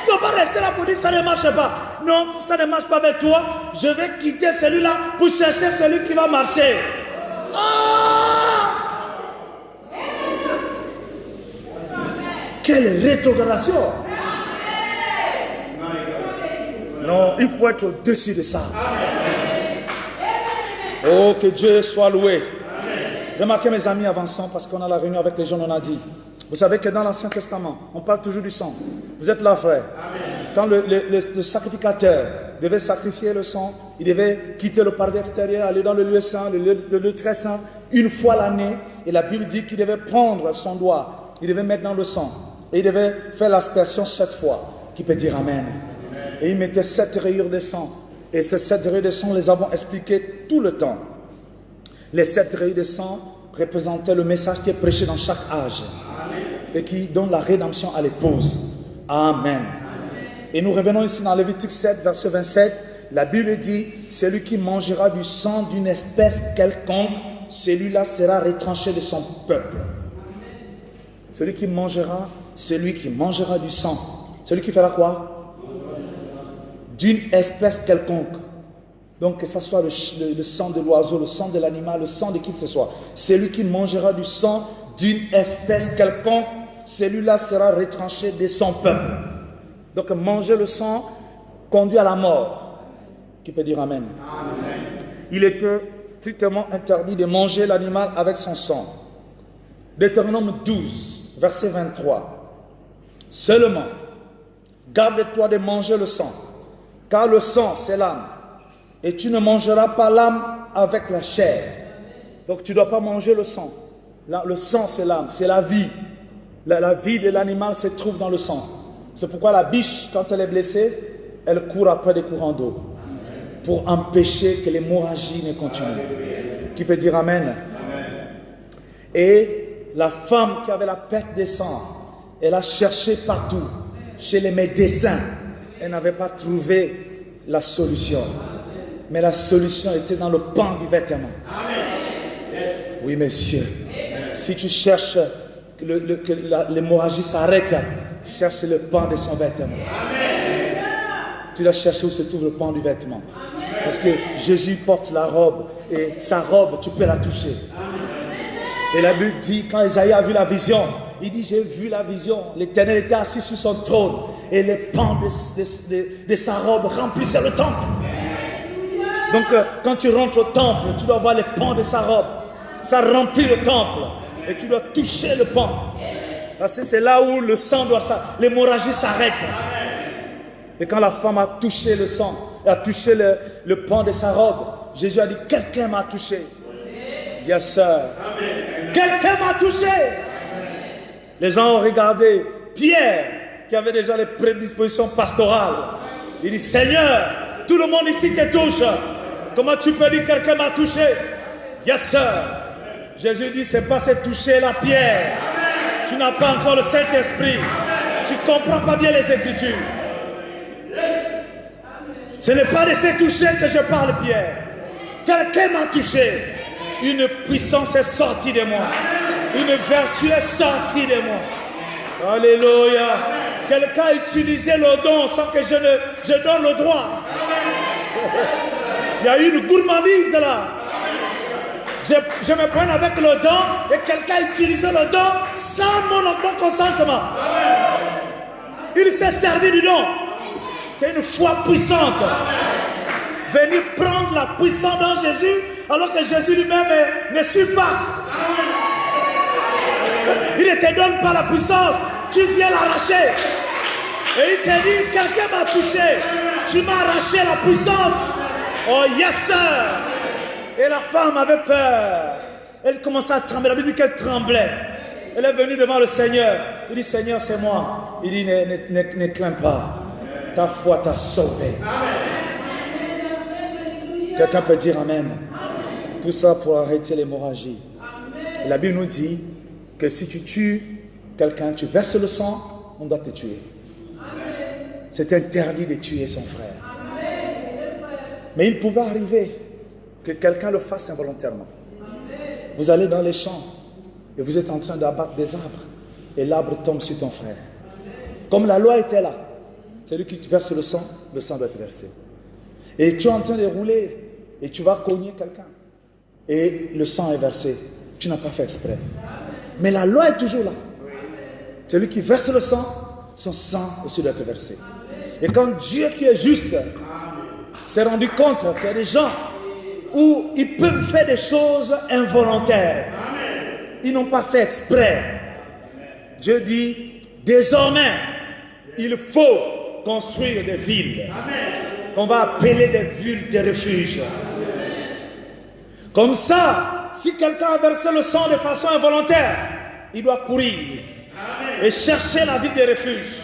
Tu ne vas pas rester là pour dire ça ne marche pas. Non, ça ne marche pas avec toi. Je vais quitter celui-là pour chercher celui qui va marcher. Quelle rétrogradation! Non, il faut être au-dessus de ça. Oh, que Dieu soit loué. Remarquez mes amis, avançons parce qu'on a la réunion avec les gens, on a dit. Vous savez que dans l'Ancien Testament, on parle toujours du sang. Vous êtes là, frère. Quand le sacrificateur devait sacrifier le sang, il devait quitter le paradis extérieur, aller dans le lieu saint, le lieu très saint, une fois l'année. Et la Bible dit qu'il devait prendre son doigt, il devait mettre dans le sang. Et il devait faire l'aspersion 7 fois. Qui peut dire Amen? Et il mettait 7 rayures de sang. Et ces 7 rayures de sang, nous les avons expliquées tout le temps. Les 7 rayures de sang représentaient le message qui est prêché dans chaque âge. Et qui donne la rédemption à l'épouse. Amen. Et nous revenons ici dans Lévitique 7, verset 27. La Bible dit, celui qui mangera du sang d'une espèce quelconque, celui-là sera retranché de son peuple. Celui qui mangera du sang. Celui qui fera quoi? D'une espèce quelconque. Donc que ce soit le sang de l'oiseau, le sang de l'animal, le sang de qui que ce soit. Celui qui mangera du sang d'une espèce quelconque, celui-là sera retranché de son peuple. Donc manger le sang conduit à la mort. Qui peut dire Amen? Amen. Il était strictement interdit de manger l'animal avec son sang. Deutéronome 12, verset 23. Seulement, garde-toi de manger le sang, car le sang, c'est l'âme. Et tu ne mangeras pas l'âme avec la chair. Donc tu ne dois pas manger le sang. Le sang, c'est l'âme, c'est la vie. La vie de l'animal se trouve dans le sang. C'est pourquoi la biche, quand elle est blessée, elle court après des courants d'eau pour empêcher que l'hémorragie ne continue. Qui peut dire Amen? Amen. Et la femme qui avait la perte de sang, elle a cherché partout, chez les médecins. Elle n'avait pas trouvé la solution. Mais la solution était dans le pan du vêtement. Oui, monsieur. Si tu cherches que l'hémorragie s'arrête, cherche le pan de son vêtement. Tu dois chercher où se trouve le pan du vêtement. Parce que Jésus porte la robe et sa robe, tu peux la toucher. Et la Bible dit, quand Isaïe a vu la vision, il dit, j'ai vu la vision, l'Éternel était assis sur son trône et les pans de sa robe remplissaient le temple. Donc quand tu rentres au temple, tu dois voir les pans de sa robe. Ça remplit le temple et tu dois toucher le pan. Parce que c'est là où le sang doit s'arrêter, l'hémorragie s'arrête. Et quand la femme a touché le sang, a touché le pan de sa robe, Jésus a dit, quelqu'un m'a touché. Yes, sir. Quelqu'un m'a touché. Les gens ont regardé Pierre, qui avait déjà les prédispositions pastorales. Il dit, Seigneur, tout le monde ici te touche. Comment tu peux dire quelqu'un m'a touché? Yes, sir. Jésus dit, c'est pas se toucher la pierre. Tu n'as pas encore le Saint-Esprit. Tu ne comprends pas bien les Écritures. Ce n'est pas de se toucher que je parle, Pierre. Quelqu'un m'a touché. Une puissance est sortie de moi. Une vertu est sortie de moi. Alléluia. Quelqu'un a utilisé le don sans que je donne le droit. Il y a eu une gourmandise là. Je me prends avec le don et quelqu'un a utilisé le don sans mon consentement. Il s'est servi du don. C'est une foi puissante. Venir prendre la puissance dans Jésus alors que Jésus lui-même ne suit pas. Il ne te donne pas la puissance, tu viens l'arracher. Et il te dit, quelqu'un m'a touché, tu m'as arraché la puissance. Oh yes sir. Et la femme avait peur. Elle commençait à trembler. La Bible dit qu'elle tremblait. Elle est venue devant le Seigneur. Il dit, Seigneur, c'est moi. Il dit, ne crains pas. Ta foi t'a sauvé. Quelqu'un peut dire Amen. Tout ça pour arrêter l'hémorragie. La Bible nous dit que si tu tues quelqu'un, tu verses le sang, on doit te tuer. C'est interdit de tuer son frère. Mais il pouvait arriver que quelqu'un le fasse involontairement. Vous allez dans les champs et vous êtes en train d'abattre des arbres et l'arbre tombe sur ton frère. Comme la loi était là, celui qui verse le sang doit être versé. Et tu es en train de rouler et tu vas cogner quelqu'un et le sang est versé. Tu n'as pas fait exprès. Mais la loi est toujours là. Celui qui verse le sang, son sang aussi doit être versé. Et quand Dieu qui est juste s'est rendu compte qu'il y a des gens où ils peuvent faire des choses involontaires. Ils n'ont pas fait exprès. Dieu dit, désormais, il faut construire des villes qu'on va appeler des villes de refuge. Comme ça, si quelqu'un a versé le sang de façon involontaire, il doit courir et chercher la ville de refuge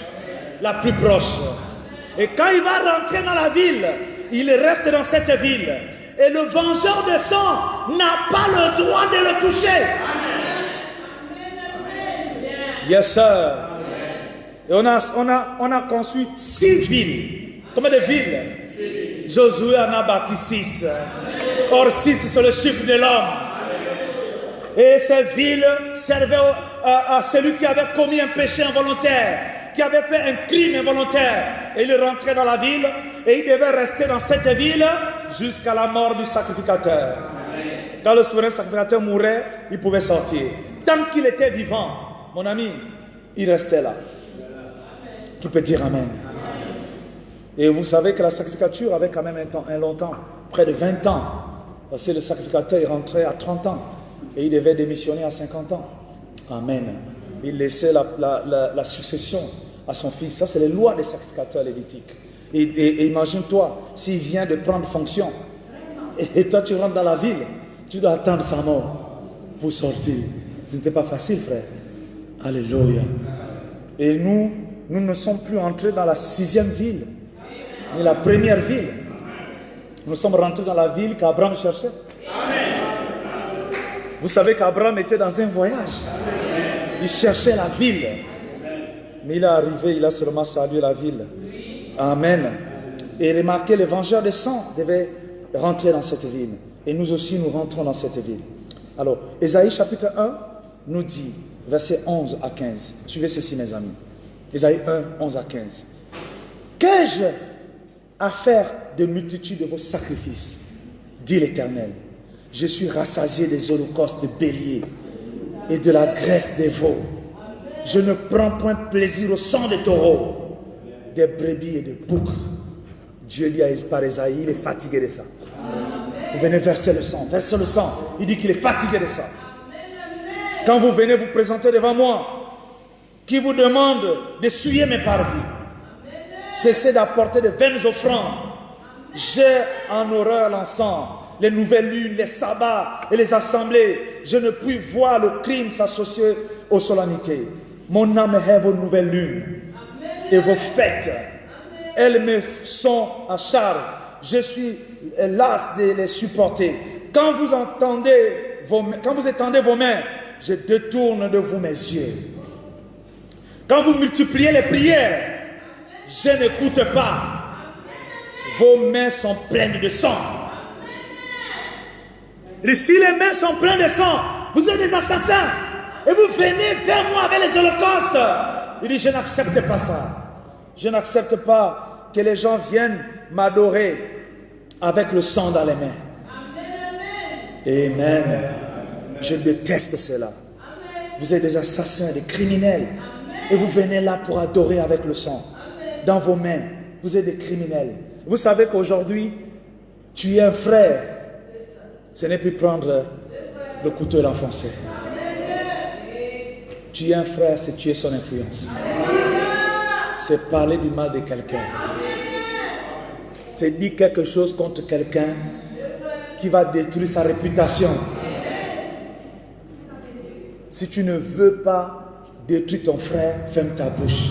la plus proche. Et quand il va rentrer dans la ville, il reste dans cette ville. Et le vengeur de sang n'a pas le droit de le toucher. Yes, sir. Et on a construit 6 villes. Combien de villes? Josué en a bâti 6. Or 6, c'est le chiffre de l'homme. Et ces villes servaient à celui qui avait commis un péché involontaire, qui avait fait un crime involontaire. Et il rentrait dans la ville et il devait rester dans cette ville jusqu'à la mort du sacrificateur. Quand le souverain sacrificateur mourait, il pouvait sortir. Tant qu'il était vivant, mon ami, il restait là. Qui peut dire Amen? Et vous savez que la sacrificature avait quand même un long temps, près de 20 ans. Parce que le sacrificateur, il rentrait à 30 ans et il devait démissionner à 50 ans. Amen. Il laissait la succession à son fils. Ça, c'est les lois des sacrificateurs lévitiques. Et imagine-toi, s'il vient de prendre fonction, et toi tu rentres dans la ville, tu dois attendre sa mort pour sortir. Ce n'était pas facile, frère. Alléluia. Et nous ne sommes plus entrés dans la 6e ville, ni la première ville. Nous sommes rentrés dans la ville qu'Abraham cherchait. Vous savez qu'Abraham était dans un voyage. Il cherchait la ville. Mais il est arrivé, il a seulement salué la ville. Amen. Et remarquez, les vengeurs de sang devaient rentrer dans cette ville. Et nous aussi, nous rentrons dans cette ville. Alors, Ésaïe chapitre 1 nous dit, versets 11 à 15. Suivez ceci, mes amis. Ésaïe 1, 11 à 15. Qu'ai-je à faire de multitude de vos sacrifices, dit l'Éternel. Je suis rassasié des holocaustes de béliers et de la graisse des veaux. Je ne prends point plaisir au sang des taureaux, des brebis et des boucs. Dieu dit par Esaïe, il est fatigué de ça. Vous venez verser le sang, Il dit qu'il est fatigué de ça. Quand vous venez vous présenter devant moi, qui vous demande d'essuyer mes parvis, cessez d'apporter de vaines offrandes. J'ai en horreur l'encens, les nouvelles lunes, les sabbats et les assemblées. Je ne puis voir le crime s'associer aux solennités. Mon âme hait vos nouvelles lunes et vos fêtes. Elles me sont à charge. Je suis las de les supporter. Quand vous étendez vos mains, je détourne de vous mes yeux. Quand vous multipliez les prières, je n'écoute pas. Vos mains sont pleines de sang. Et si les mains sont pleines de sang, vous êtes des assassins. Et vous venez vers moi avec les holocaustes. Il dit, je n'accepte pas ça. Je n'accepte pas que les gens viennent m'adorer avec le sang dans les mains. Amen. Je déteste cela. Vous êtes des assassins, des criminels. Et vous venez là pour adorer avec le sang. Dans vos mains, vous êtes des criminels. Vous savez qu'aujourd'hui, tuer un frère, ce n'est plus prendre le couteau et l'enfoncer. Tuer un frère, c'est tuer son influence. C'est parler du mal de quelqu'un. C'est dire quelque chose contre quelqu'un qui va détruire sa réputation. Si tu ne veux pas détruire ton frère, ferme ta bouche.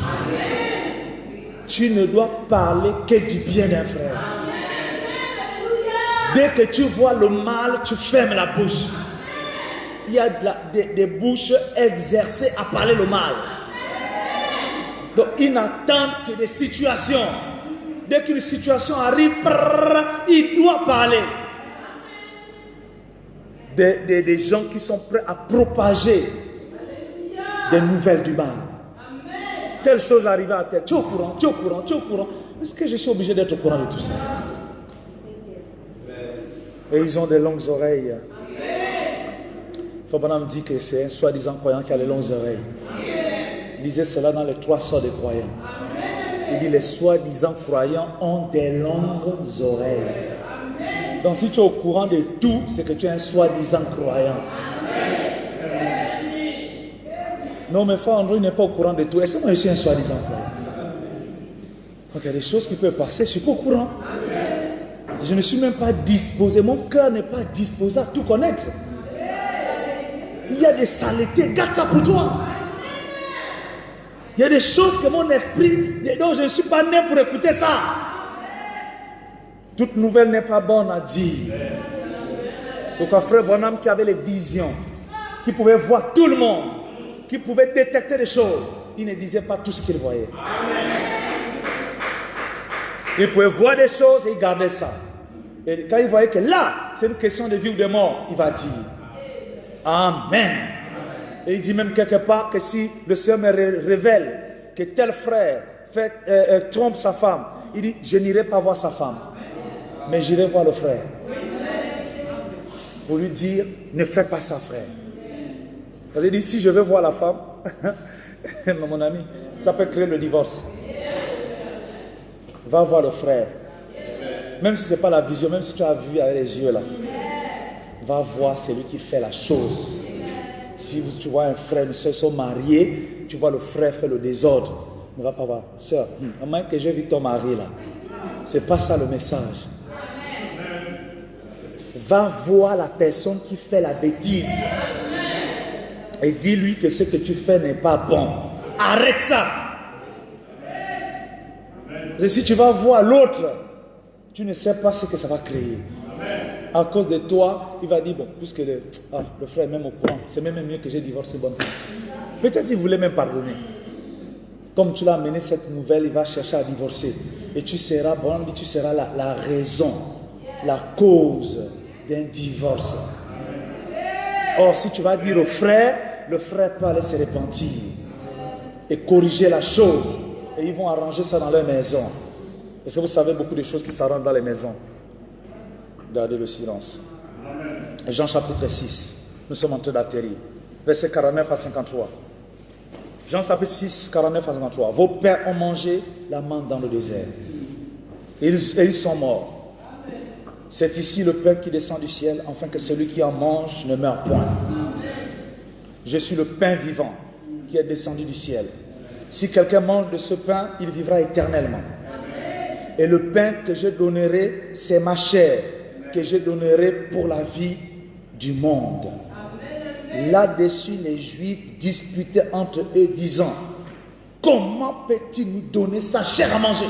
Tu ne dois parler que du bien d'un frère. Dès que tu vois le mal, tu fermes la bouche. Il y a des bouches exercées à parler le mal. Donc ils n'attendent que des situations. Dès qu'une situation arrive, il doit parler. Des gens qui sont prêts à propager des nouvelles du mal. Telle chose arrive à telle. Tu es au courant, tu es au courant, tu es au courant. Est-ce que je suis obligé d'être au courant de tout ça? Et ils ont des longues oreilles. Fabana me dit que c'est un soi-disant croyant qui a les longues oreilles. Lisez cela dans les 3 sortes de croyants. Il dit les soi-disant croyants ont des longues oreilles. Donc si tu es au courant de tout, c'est que tu es un soi-disant croyant. Non, mais frère André n'est pas au courant de tout. Est-ce que moi je suis un soi-disant croyant? Donc il y a des choses qui peuvent passer, je ne suis pas au courant. Je ne suis même pas disposé, mon cœur n'est pas disposé à tout connaître. Il y a des saletés, garde ça pour toi. Il y a des choses que mon esprit, dont je ne suis pas né pour écouter ça. Toute nouvelle n'est pas bonne à dire. C'est qu'un frère Branham qui avait les visions, qui pouvait voir tout le monde, qui pouvait détecter des choses, il ne disait pas tout ce qu'il voyait. Il pouvait voir des choses et il gardait ça. Et quand il voyait que là, c'est une question de vie ou de mort, il va dire Amen. Et il dit même quelque part que si le Seigneur me révèle que tel frère trompe sa femme, il dit je n'irai pas voir sa femme, mais j'irai voir le frère pour lui dire ne fais pas ça, frère. Parce qu'il dit si je veux voir la femme, mon ami, ça peut créer le divorce. Va voir le frère. Même si ce n'est pas la vision, même si tu as vu avec les yeux là, va voir celui qui fait la chose. Si tu vois un frère, une soeur sont mariés, tu vois le frère faire le désordre, ne va pas voir. Sœur, à moins que j'ai vu ton mari là. C'est pas ça le message. Va voir la personne qui fait la bêtise. Et dis-lui que ce que tu fais n'est pas bon. Arrête ça. Et si tu vas voir l'autre, tu ne sais pas ce que ça va créer. À cause de toi, il va dire, bon, puisque le frère est même au courant, c'est même mieux que j'ai divorcé bonne femme. Peut-être qu'il voulait même pardonner. Comme tu l'as amené cette nouvelle, il va chercher à divorcer. Et tu seras, bon, tu seras la raison, la cause d'un divorce. Or, si tu vas dire au frère, le frère peut aller se repentir et corriger la chose. Et ils vont arranger ça dans leur maison. Est-ce que vous savez beaucoup de choses qui s'arrangent dans les maisons? Gardez le silence. Jean chapitre 6. Nous sommes en train d'atterrir. Versets 49 à 53. Jean chapitre 6, 49 à 53. Vos pères ont mangé la manne dans le désert. Et ils sont morts. C'est ici le pain qui descend du ciel, afin que celui qui en mange ne meure point. Je suis le pain vivant qui est descendu du ciel. Si quelqu'un mange de ce pain, il vivra éternellement. Et le pain que je donnerai, c'est ma chair, que je donnerai pour la vie du monde. Là-dessus, les Juifs disputaient entre eux, disant, comment peut-il nous donner sa chair à manger?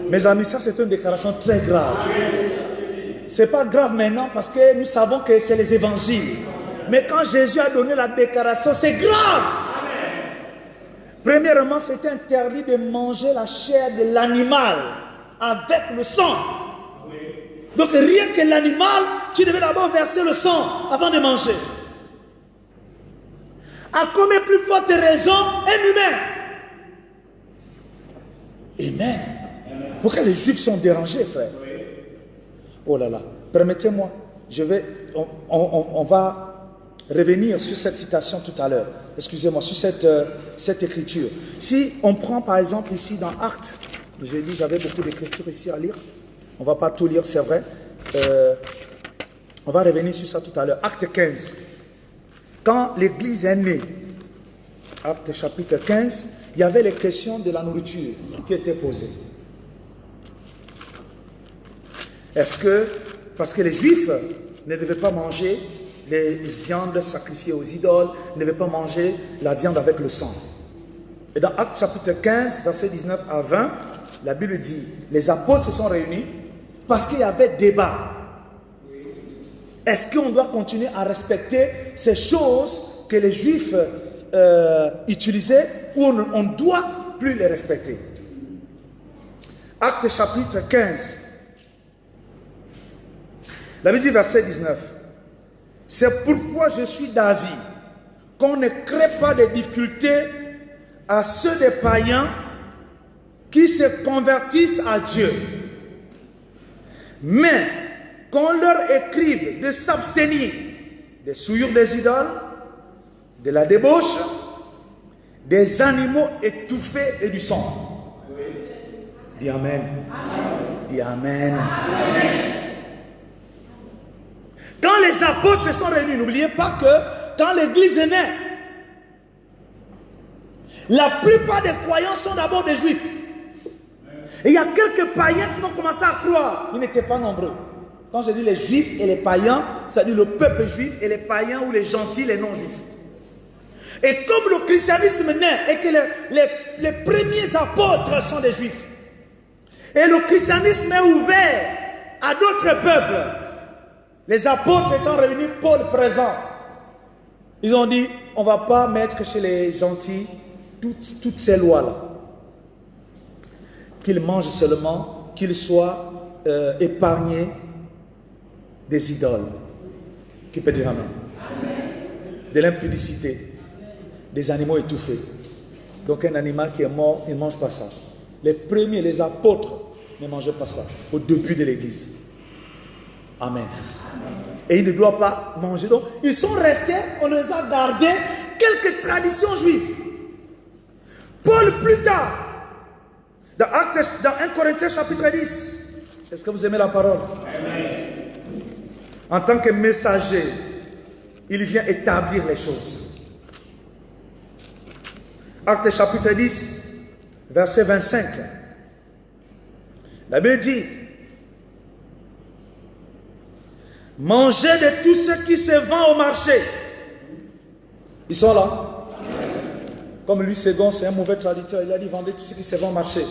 Mes amis, ça c'est une déclaration très grave. C'est pas grave maintenant parce que nous savons que c'est les évangiles. Mais quand Jésus a donné la déclaration, c'est grave. Premièrement, c'était interdit de manger la chair de l'animal avec le sang. Donc rien que l'animal, tu devais d'abord verser le sang avant de manger. À combien plus forte raison un humain? Amen. Pourquoi les Juifs sont dérangés, frère? Oh là là, permettez-moi, on va revenir sur cette citation tout à l'heure. Excusez-moi, sur cette écriture. Si on prend par exemple ici dans Actes, j'ai dit j'avais beaucoup d'écritures ici à lire. On ne va pas tout lire, c'est vrai. On va revenir sur ça tout à l'heure. Acte 15. Quand l'Église est née, Acte chapitre 15, il y avait les questions de la nourriture qui étaient posées. Est-ce que, parce que les Juifs ne devaient pas manger les viandes sacrifiées aux idoles, ne devaient pas manger la viande avec le sang. Et dans Acte chapitre 15, versets 19 à 20, la Bible dit, les apôtres se sont réunis Parce qu'il y avait débat. Est-ce qu'on doit continuer à respecter ces choses que les Juifs utilisaient ou on ne doit plus les respecter? Actes chapitre 15. La Bible dit verset 19. C'est pourquoi je suis d'avis qu'on ne crée pas de difficultés à ceux des païens qui se convertissent à Dieu. Mais qu'on leur écrive de s'abstenir des souillures des idoles, de la débauche, des animaux étouffés et du sang. Dis Amen. Dis Amen. Quand les apôtres se sont réunis, n'oubliez pas que quand l'église est née, la plupart des croyants sont d'abord des juifs. Et il y a quelques païens qui vont commencer à croire. Ils n'étaient pas nombreux. Quand je dis les juifs et les païens, ça dit le peuple juif et les païens ou les gentils, les non-juifs. Et comme le christianisme naît et que les premiers apôtres sont des juifs, et le christianisme est ouvert à d'autres peuples, les apôtres étant réunis, Paul présent, ils ont dit, on ne va pas mettre chez les gentils toutes ces lois-là. Qu'ils mangent seulement, qu'ils soient épargnés des idoles. Qui peut dire Amen? De l'impudicité, des animaux étouffés. Donc un animal qui est mort, il ne mange pas ça. Les premiers, les apôtres, ne mangeaient pas ça au début de l'église. Amen. Et ils ne doivent pas manger. Donc ils sont restés, on les a gardés, quelques traditions juives. Paul plus tard, dans 1 Corinthiens chapitre 10, est-ce que vous aimez la parole? Amen. En tant que messager, il vient établir les choses. Actes chapitre 10, verset 25. La Bible dit, mangez de tout ce qui se vend au marché. Ils sont là. Comme Louis II, c'est un mauvais traducteur, il a dit vendez tout ce qui se vend au marché.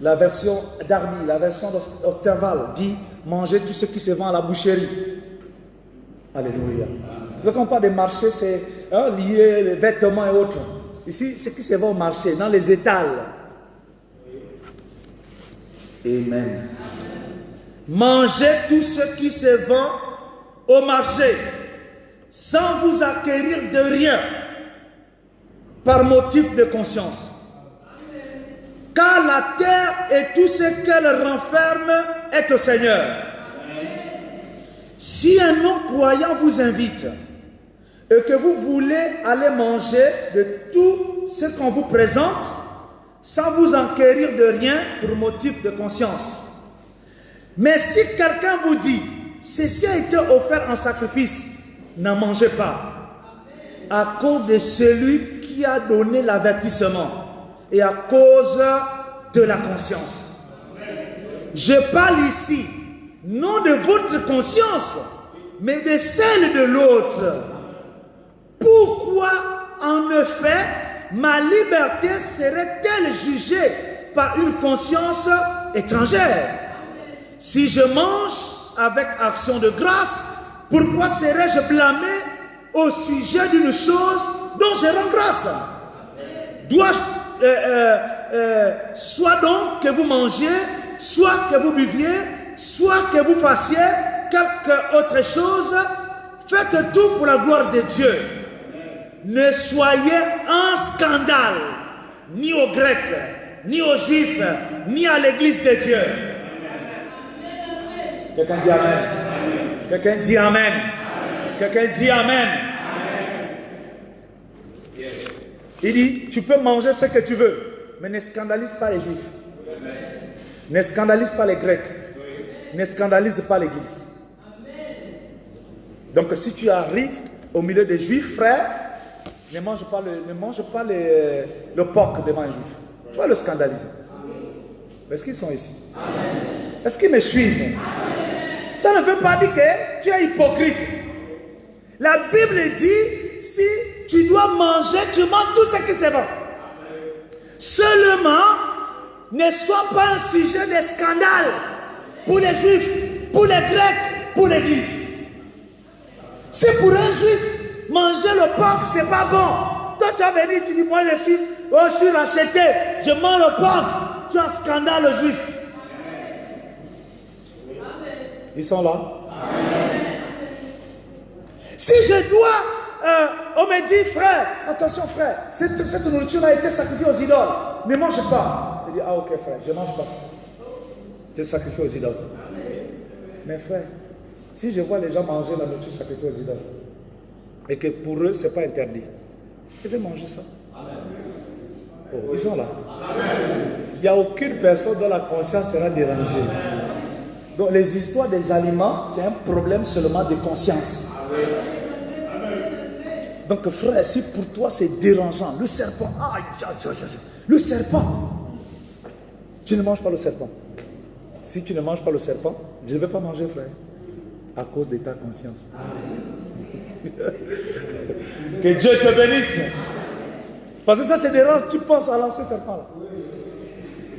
La version d'Arby, la version d'Osterval dit mangez tout ce qui se vend à la boucherie. Alléluia. Quand on parle des marchés, c'est lié les vêtements et autres. Ici, ce qui se vend au marché, dans les étals. Amen. Mangez tout ce qui se vend au marché, sans vous acquérir de rien, par motif de conscience. Car la terre et tout ce qu'elle renferme est au Seigneur. Si un non-croyant vous invite et que vous voulez aller manger de tout ce qu'on vous présente, sans vous enquérir de rien pour motif de conscience. Mais si quelqu'un vous dit, ceci a été offert en sacrifice, n'en mangez pas, à cause de celui qui a donné l'avertissement et à cause de la conscience. Je parle ici, non de votre conscience, mais de celle de l'autre. Pourquoi, en effet, ma liberté serait-elle jugée par une conscience étrangère? Si je mange avec action de grâce, pourquoi serais-je blâmé au sujet d'une chose dont je rends grâce? Soit donc que vous mangiez, soit que vous buviez, soit que vous fassiez quelque autre chose, faites tout pour la gloire de Dieu. Ne soyez un scandale, ni aux Grecs, ni aux Juifs, ni à l'Église de Dieu. Quelqu'un dit Amen. Quelqu'un dit Amen. Quelqu'un dit Amen. Il dit, tu peux manger ce que tu veux, mais ne scandalise pas les Juifs. Ne scandalise pas les Grecs. Ne scandalise pas l'Église. Donc si tu arrives au milieu des Juifs, frère, ne mange pas le porc devant un Juif. Tu vas le scandaliser. Est-ce qu'ils sont ici? Est-ce qu'ils me suivent? Ça ne veut pas dire que tu es hypocrite. La Bible dit, si tu dois manger, tu manges tout ce qui se vend. Seulement, ne sois pas un sujet de scandale. pour les Juifs, pour les Grecs, pour l'Église. Si pour un Juif, manger le porc, c'est pas bon. Toi, tu as venu, tu dis, moi, je suis racheté, je mange le porc. Tu as un scandale Juif. Ils sont là. Amen. Si je dois, on me dit, frère, attention frère, cette nourriture a été sacrifiée aux idoles. Ne mange pas. Je dis, ah ok frère, je ne mange pas. C'est sacrifié aux idoles. Mais frère, si je vois les gens manger la nourriture sacrifiée aux idoles, et que pour eux, ce n'est pas interdit, je vais manger ça. Oh, ils sont là. Il n'y a aucune personne dont la conscience sera dérangée. Donc les histoires des aliments, c'est un problème seulement de conscience. Donc frère, si pour toi c'est dérangeant, le serpent, le serpent, tu ne manges pas le serpent. Si tu ne manges pas le serpent, je ne vais pas manger frère, à cause de ta conscience. Que Dieu te bénisse. Parce que ça te dérange, tu penses à lancer serpent là.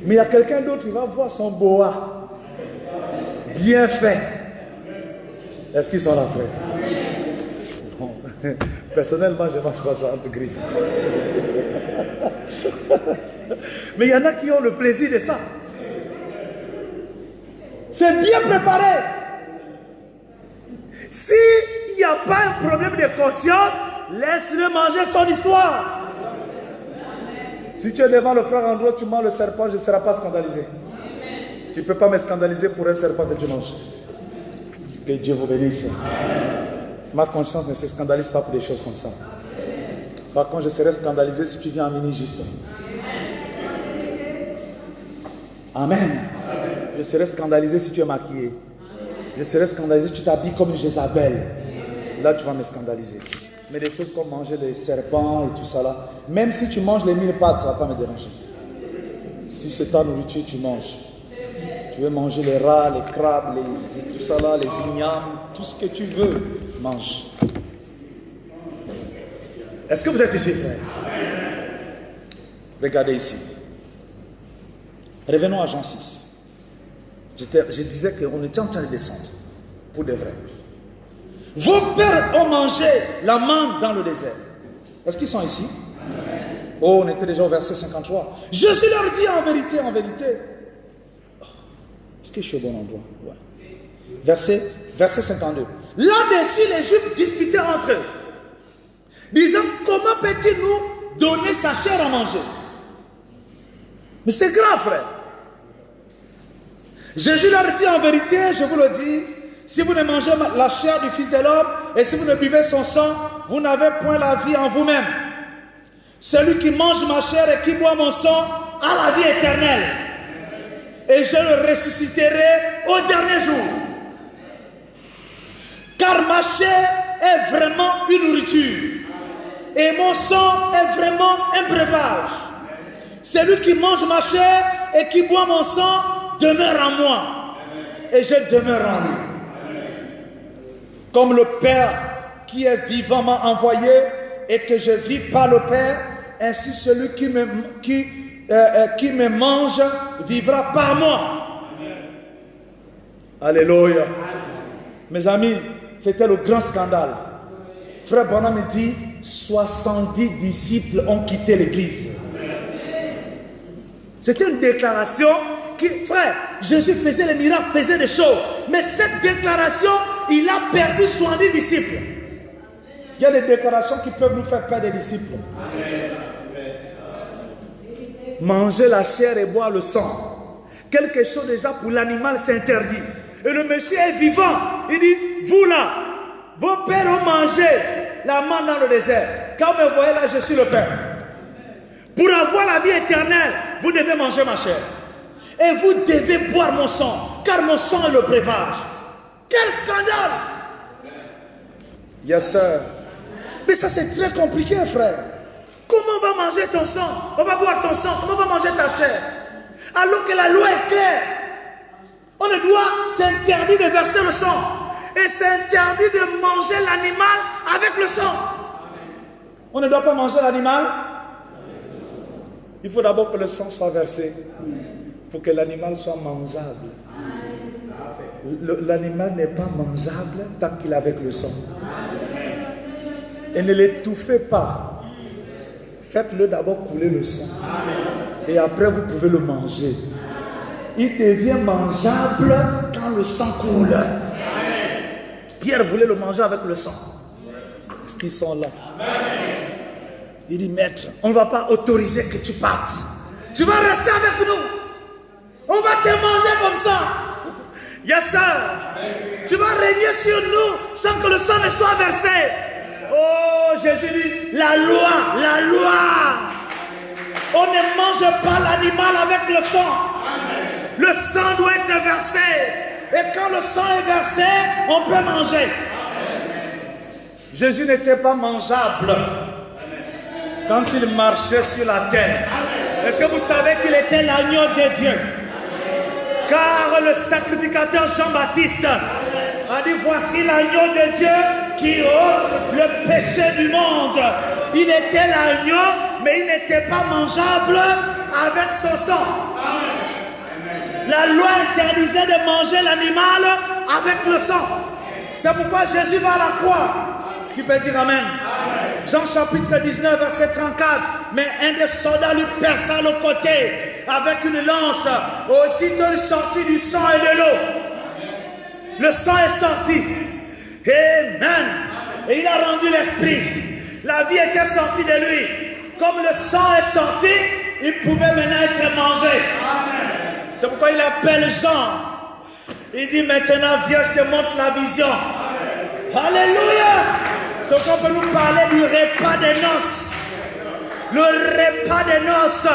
Mais il y a quelqu'un d'autre qui va voir son boa. Bien fait. Est-ce qu'ils sont là, frère? Bon. Personnellement, je ne mange pas ça entre griffes. Mais il y en a qui ont le plaisir de ça. C'est bien préparé. S'il n'y a pas un problème de conscience, laisse-le manger son histoire. Si tu es devant le frère Andrew, tu manges le serpent, je ne serai pas scandalisé. Tu ne peux pas me scandaliser pour un serpent que tu manges. Que Dieu vous bénisse. Ma conscience ne se scandalise pas pour des choses comme ça. Par contre, je serais scandalisé si tu viens en mini-jupe. Amen. Je serais scandalisé si tu es maquillé. Je serais scandalisé si tu t'habilles comme une Jézabel. Là, tu vas me scandaliser. Mais des choses comme manger des serpents et tout ça là, même si tu manges les 1000 pâtes, ça ne va pas me déranger. Si c'est ta nourriture, tu manges. Tu veux manger les rats, les crabes, tout ça là, les ignames, tout ce que tu veux, mange. Est-ce que vous êtes ici, frère? Regardez ici. Revenons à Jean 6. Je disais qu'on était en train de descendre, pour de vrai. Vos pères ont mangé la manne dans le désert. Est-ce qu'ils sont ici? Oh, on était déjà au verset 53. Jésus leur dit en vérité. Est-ce que je suis au bon endroit? Ouais. Verset 52. Là-dessus, les Juifs disputaient entre eux, disant, comment peut-il nous donner sa chair à manger? Mais c'est grave, frère. Jésus leur dit en vérité, je vous le dis, si vous ne mangez la chair du Fils de l'homme et si vous ne buvez son sang, vous n'avez point la vie en vous-même. Celui qui mange ma chair et qui boit mon sang a la vie éternelle. Et je le ressusciterai au dernier jour. Car ma chair est vraiment une nourriture. Et mon sang est vraiment un breuvage. Celui qui mange ma chair et qui boit mon sang demeure en moi. Et je demeure en lui. Comme le Père qui est vivant m'a envoyé et que je vis par le Père, ainsi celui qui me mange vivra par moi. Alléluia. Mes amis, c'était le grand scandale. Frère Branham me dit, 70 disciples ont quitté l'église. C'était une déclaration qui, frère, Jésus faisait les miracles, faisait des choses. Mais cette déclaration, il a perdu 70 disciples. Il y a des déclarations qui peuvent nous faire perdre des disciples. Manger la chair et boire le sang. Quelque chose déjà pour l'animal, c'est interdit. Et le monsieur est vivant. Il dit, vous là, vos pères ont mangé la manne dans le désert. Quand vous me voyez là, je suis le Père. Pour avoir la vie éternelle, vous devez manger ma chair. Et vous devez boire mon sang, car mon sang est le breuvage. Quel scandale! Yes, sir. Mais ça, c'est très compliqué, frère. Comment on va manger ton sang? On va boire ton sang. Comment on va manger ta chair? Alors que la loi est claire. On ne doit, c'est interdit de verser le sang. Et c'est interdit de manger l'animal avec le sang. On ne doit pas manger l'animal. Il faut d'abord que le sang soit versé pour que l'animal soit mangeable. l'animal n'est pas mangeable tant qu'il est avec le sang. Et ne l'étouffez pas. Faites-le d'abord couler le sang. Et après, vous pouvez le manger. Il devient mangeable quand le sang coule. Pierre voulait le manger avec le sang. Est-ce qu'ils sont là? Il dit, maître, on ne va pas autoriser que tu partes. Tu vas rester avec nous. On va te manger comme ça. Yes, sir. Tu vas régner sur nous sans que le sang ne soit versé. Oh, Jésus dit, la loi. On ne mange pas l'animal avec le sang. Le sang doit être versé. Et quand le sang est versé, on peut manger. Jésus n'était pas mangeable quand il marchait sur la terre. Est-ce que vous savez qu'il était l'agneau de Dieu? Car le sacrificateur Jean-Baptiste a dit, voici l'agneau de Dieu qui ôte le péché du monde. Il était l'agneau, mais il n'était pas mangeable avec son sang. La loi interdisait de manger l'animal avec le sang. C'est pourquoi Jésus va à la croix. Qui peut dire amen? Jean chapitre 19, verset 34. Mais un des soldats lui perça le côté avec une lance. Aussitôt il sortit du sang et de l'eau. Le sang est sorti. Amen. Et il a rendu l'esprit. La vie était sortie de lui. Comme le sang est sorti, il pouvait maintenant être mangé. C'est pourquoi il appelle Jean. Il dit maintenant, viens, je te montre la vision. Alléluia. C'est pourquoi on peut nous parler du repas des noces. Le repas des noces.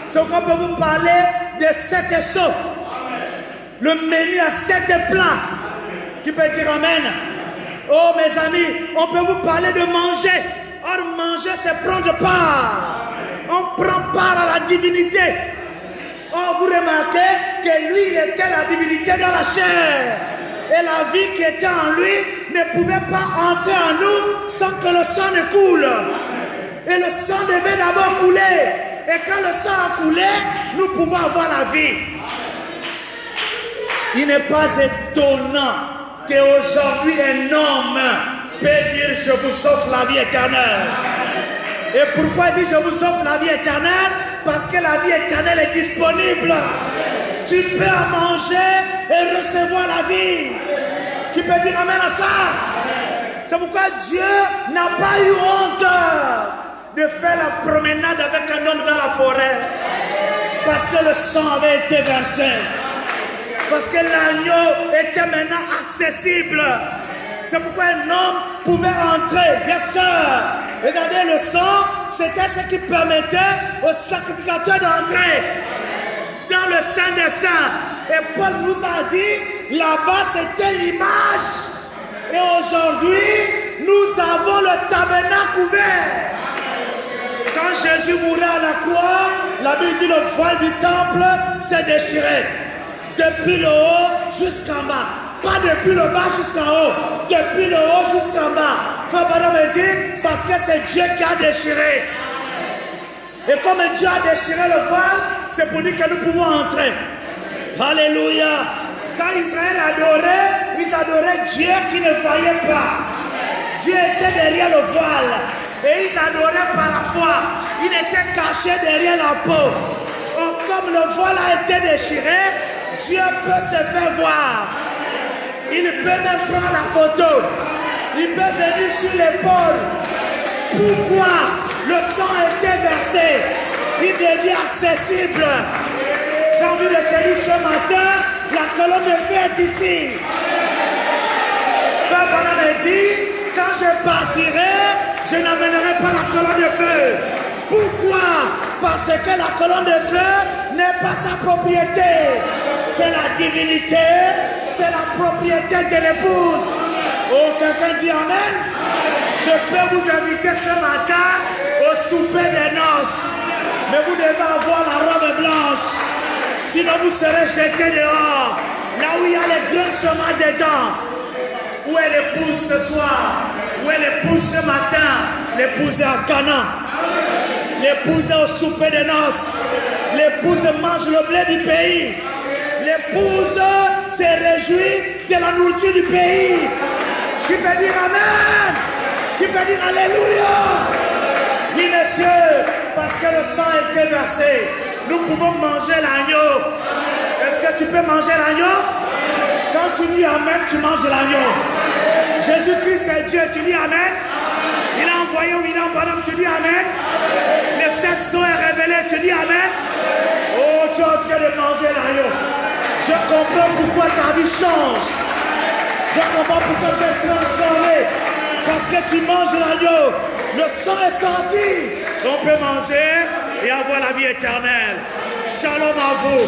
C'est pourquoi on peut vous parler de 7 sauts. Le menu à 7 plats. Qui peut dire amen? Oh mes amis, on peut vous parler de manger. Or manger c'est prendre part. On prend part à la divinité. Oh, vous remarquez que lui, il était la divinité dans la chair. Et la vie qui était en lui ne pouvait pas entrer en nous sans que le sang ne coule. Et le sang devait d'abord couler. Et quand le sang a coulé, nous pouvons avoir la vie. Il n'est pas étonnant qu'aujourd'hui un homme peut dire je vous offre la vie éternelle. Et pourquoi il dit je vous offre la vie éternelle? Parce que la vie éternelle est disponible. Tu peux en manger et recevoir la vie. Qui peut dire amen à ça? C'est pourquoi Dieu n'a pas eu honte de faire la promenade avec un homme dans la forêt. Parce que le sang avait été versé. Parce que l'agneau était maintenant accessible. C'est pourquoi un homme pouvait entrer. Bien sûr. Regardez, le sang, c'était ce qui permettait au sacrificateur d'entrer dans le Saint des Saints. Et Paul nous a dit, là-bas c'était l'image. Et aujourd'hui, nous avons le tabernacle ouvert. Quand Jésus mourait à la croix, la Bible dit le voile du temple s'est déchiré. Depuis le haut jusqu'en bas. Pas depuis le bas jusqu'en haut. Depuis le haut jusqu'en bas. Frère Branham me dit, parce que c'est Dieu qui a déchiré. Et comme Dieu a déchiré le voile, c'est pour dire que nous pouvons entrer. Alléluia. Quand Israël adorait, ils adoraient Dieu qui ne voyait pas. Dieu était derrière le voile. Et ils adoraient par la foi. Il était caché derrière la peau. Oh, comme le voile a été déchiré, Dieu peut se faire voir. Il peut même prendre la photo. Il peut venir sur l'épaule. Pourquoi le sang a été versé? Il devient accessible. J'ai envie de te dire ce matin, la colonne de feu est ici. Frère Branham me dit, quand je partirai, je n'amènerai pas la colonne de feu. Pourquoi? Parce que la colonne de feu n'est pas sa propriété. C'est la divinité, c'est la propriété de l'épouse. Oh, quelqu'un dit amen? Je peux vous inviter ce matin au souper des noces. Mais vous devez avoir la robe blanche. Sinon vous serez jetés dehors. Là où il y a les grands chemins dedans. Où est l'épouse ce soir? Où est l'épouse ce matin? L'épouse est à Canaan. L'épouse est au souper des noces. L'épouse mange le blé du pays. L'épouse se réjouit de la nourriture du pays. Qui peut dire Amen? Qui peut dire Alléluia? Oui, messieurs, parce que le sang a été versé, nous pouvons manger l'agneau. Est-ce que tu peux manger l'agneau? Quand tu dis Amen, tu manges l'agneau. Jésus-Christ est Dieu, tu dis Amen. Il a envoyé au Milan Bonhomme, tu dis Amen. Le sept sceaux est révélé, tu dis Amen. Oh, tu es en train de manger l'agneau. Je comprends pourquoi ta vie change. Je comprends pourquoi tu es transformé. Parce que tu manges l'agneau. Le sang est sorti. On peut manger et avoir la vie éternelle. Shalom à vous.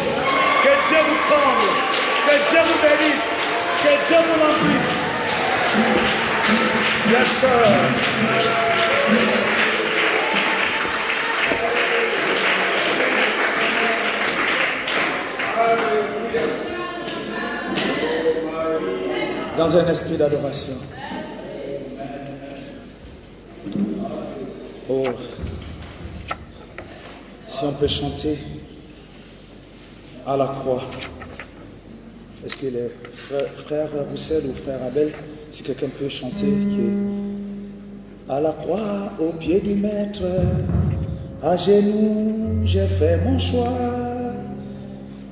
Que Dieu vous comble. Que Dieu vous bénisse. Que Dieu vous remplisse. Yes, sir. Dans un esprit d'adoration. Oh, si on peut chanter à la croix. Est-ce que les frères Roussel ou frère Abel, si quelqu'un peut chanter qui est à la croix, au pied du maître, à genoux, j'ai fait mon choix.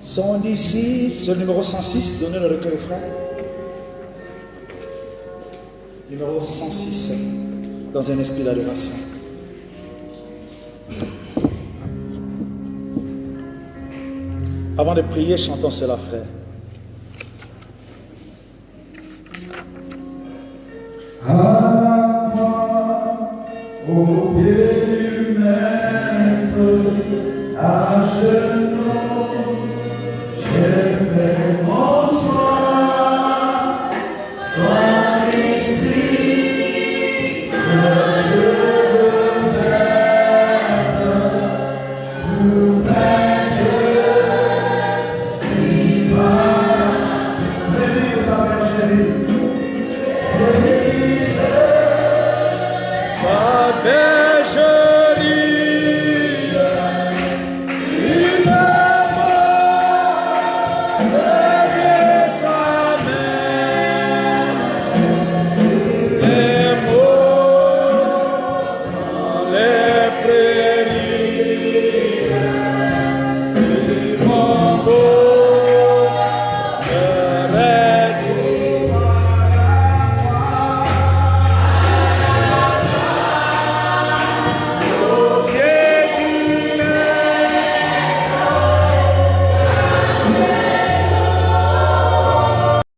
Son disciple, c'est le numéro 106, donnez le recueil au frère. Numéro 106, dans un esprit d'adoration. Avant de prier, chantons cela, frère. À la croix, au pied du maître, à genoux, j'ai fait mon choix. Sois ici, que je veux être, pour être libre. Bénis sa mère chérie.